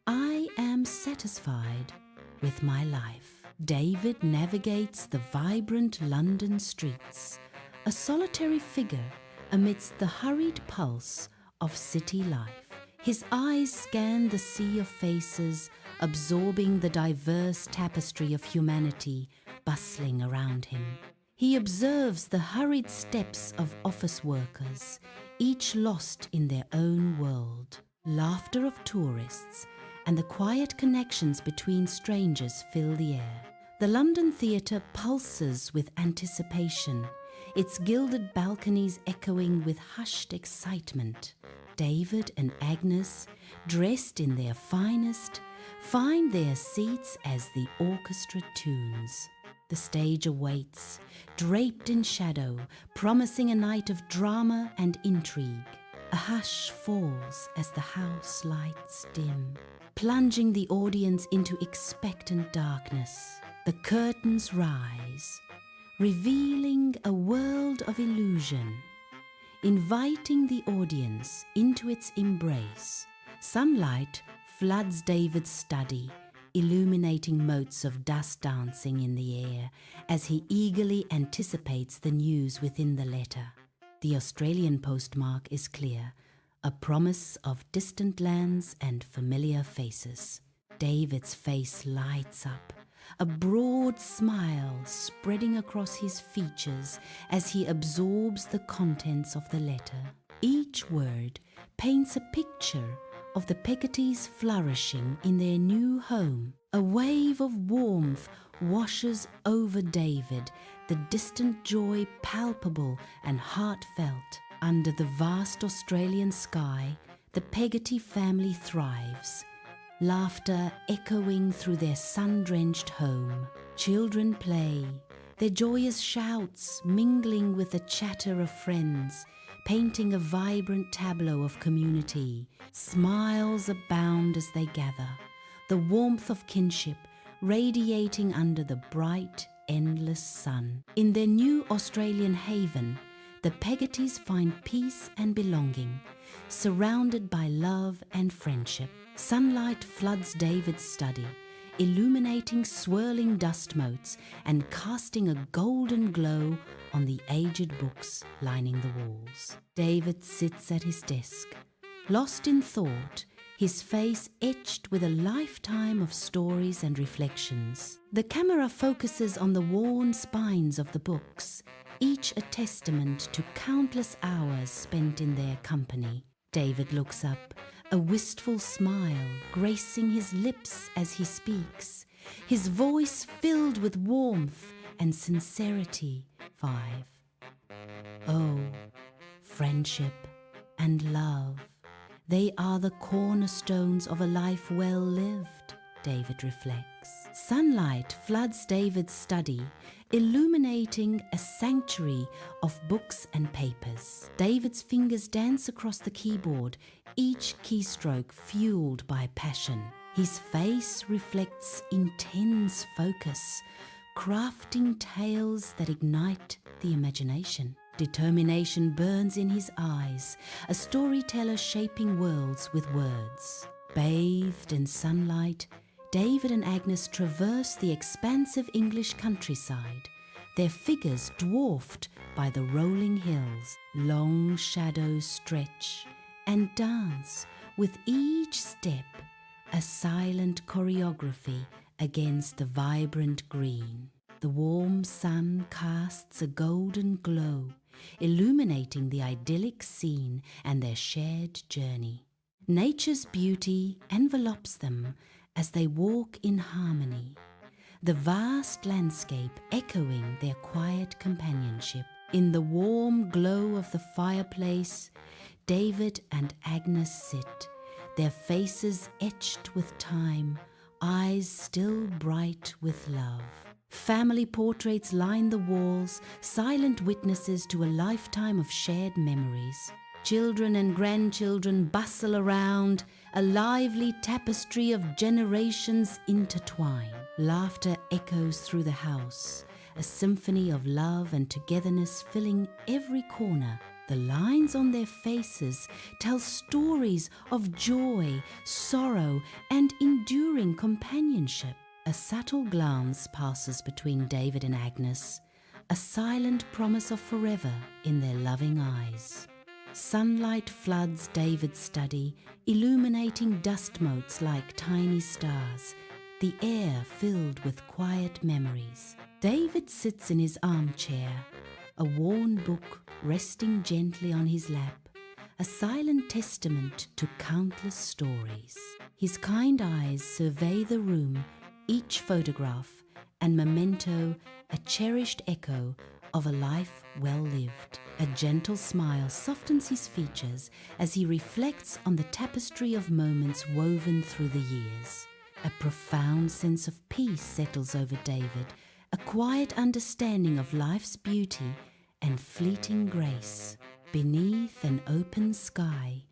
I am satisfied with my life. David navigates the vibrant London streets, a solitary figure amidst the hurried pulse of city life. His eyes scan the sea of faces, absorbing the diverse tapestry of humanity bustling around him. He observes the hurried steps of office workers, each lost in their own world. Laughter of tourists and the quiet connections between strangers fill the air. The London theatre pulses with anticipation, its gilded balconies echoing with hushed excitement. David and Agnes, dressed in their finest, find their seats as the orchestra tunes. The stage awaits, draped in shadow, promising a night of drama and intrigue. A hush falls as the house lights dim, plunging the audience into expectant darkness. The curtains rise, revealing a world of illusion, inviting the audience into its embrace. Sunlight floods David's study, illuminating motes of dust dancing in the air as he eagerly anticipates the news within the letter. The Australian postmark is clear, a promise of distant lands and familiar faces. David's face lights up, a broad smile spreading across his features as he absorbs the contents of the letter. Each word paints a picture of the Peggottys flourishing in their new home. A wave of warmth washes over David, the distant joy palpable and heartfelt. Under the vast Australian sky, the Peggotty family thrives, laughter echoing through their sun-drenched home. Children play, their joyous shouts mingling with the chatter of friends, painting a vibrant tableau of community. Smiles abound as they gather, the warmth of kinship radiating under the bright, endless sun. In their new Australian haven, the Peggottys find peace and belonging, surrounded by love and friendship. Sunlight floods David's study, illuminating swirling dust motes and casting a golden glow on the aged books lining the walls. David sits at his desk, lost in thought, his face etched with a lifetime of stories and reflections. The camera focuses on the worn spines of the books, each a testament to countless hours spent in their company. David looks up, a wistful smile gracing his lips as he speaks, his voice filled with warmth and sincerity. 5. Oh, friendship and love, they are the cornerstones of a life well lived, David reflects. Sunlight floods David's study, illuminating a sanctuary of books and papers. David's fingers dance across the keyboard, each keystroke fueled by passion. His face reflects intense focus, crafting tales that ignite the imagination. Determination burns in his eyes, a storyteller shaping worlds with words. Bathed in sunlight, David and Agnes traverse the expansive English countryside, their figures dwarfed by the rolling hills. Long shadows stretch and dance with each step, a silent choreography against the vibrant green. The warm sun casts a golden glow, illuminating the idyllic scene and their shared journey. Nature's beauty envelops them as they walk in harmony, the vast landscape echoing their quiet companionship. In the warm glow of the fireplace, David and Agnes sit, their faces etched with time, eyes still bright with love. Family portraits line the walls, silent witnesses to a lifetime of shared memories. Children and grandchildren bustle around, a lively tapestry of generations intertwine. Laughter echoes through the house, a symphony of love and togetherness filling every corner. The lines on their faces tell stories of joy, sorrow, and enduring companionship. A subtle glance passes between David and Agnes, a silent promise of forever in their loving eyes. Sunlight floods David's study, illuminating dust motes like tiny stars, the air filled with quiet memories. David sits in his armchair, a worn book resting gently on his lap, a silent testament to countless stories. His kind eyes survey the room, each photograph and memento a cherished echo of a life well lived. A gentle smile softens his features as he reflects on the tapestry of moments woven through the years. A profound sense of peace settles over David, a quiet understanding of life's beauty and fleeting grace. Beneath an open sky,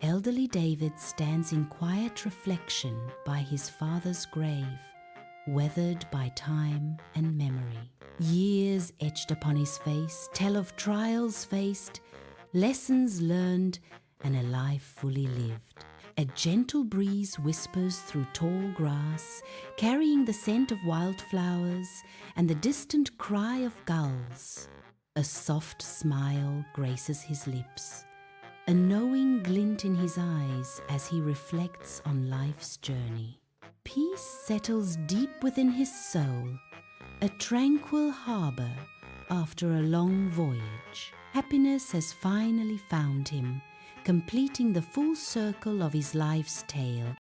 elderly David stands in quiet reflection by his father's grave, weathered by time and memory. Years etched upon his face tell of trials faced, lessons learned, and a life fully lived. A gentle breeze whispers through tall grass, carrying the scent of wildflowers and the distant cry of gulls. A soft smile graces his lips, a knowing glint in his eyes as he reflects on life's journey. Peace settles deep within his soul, a tranquil harbour after a long voyage. Happiness has finally found him, completing the full circle of his life's tale.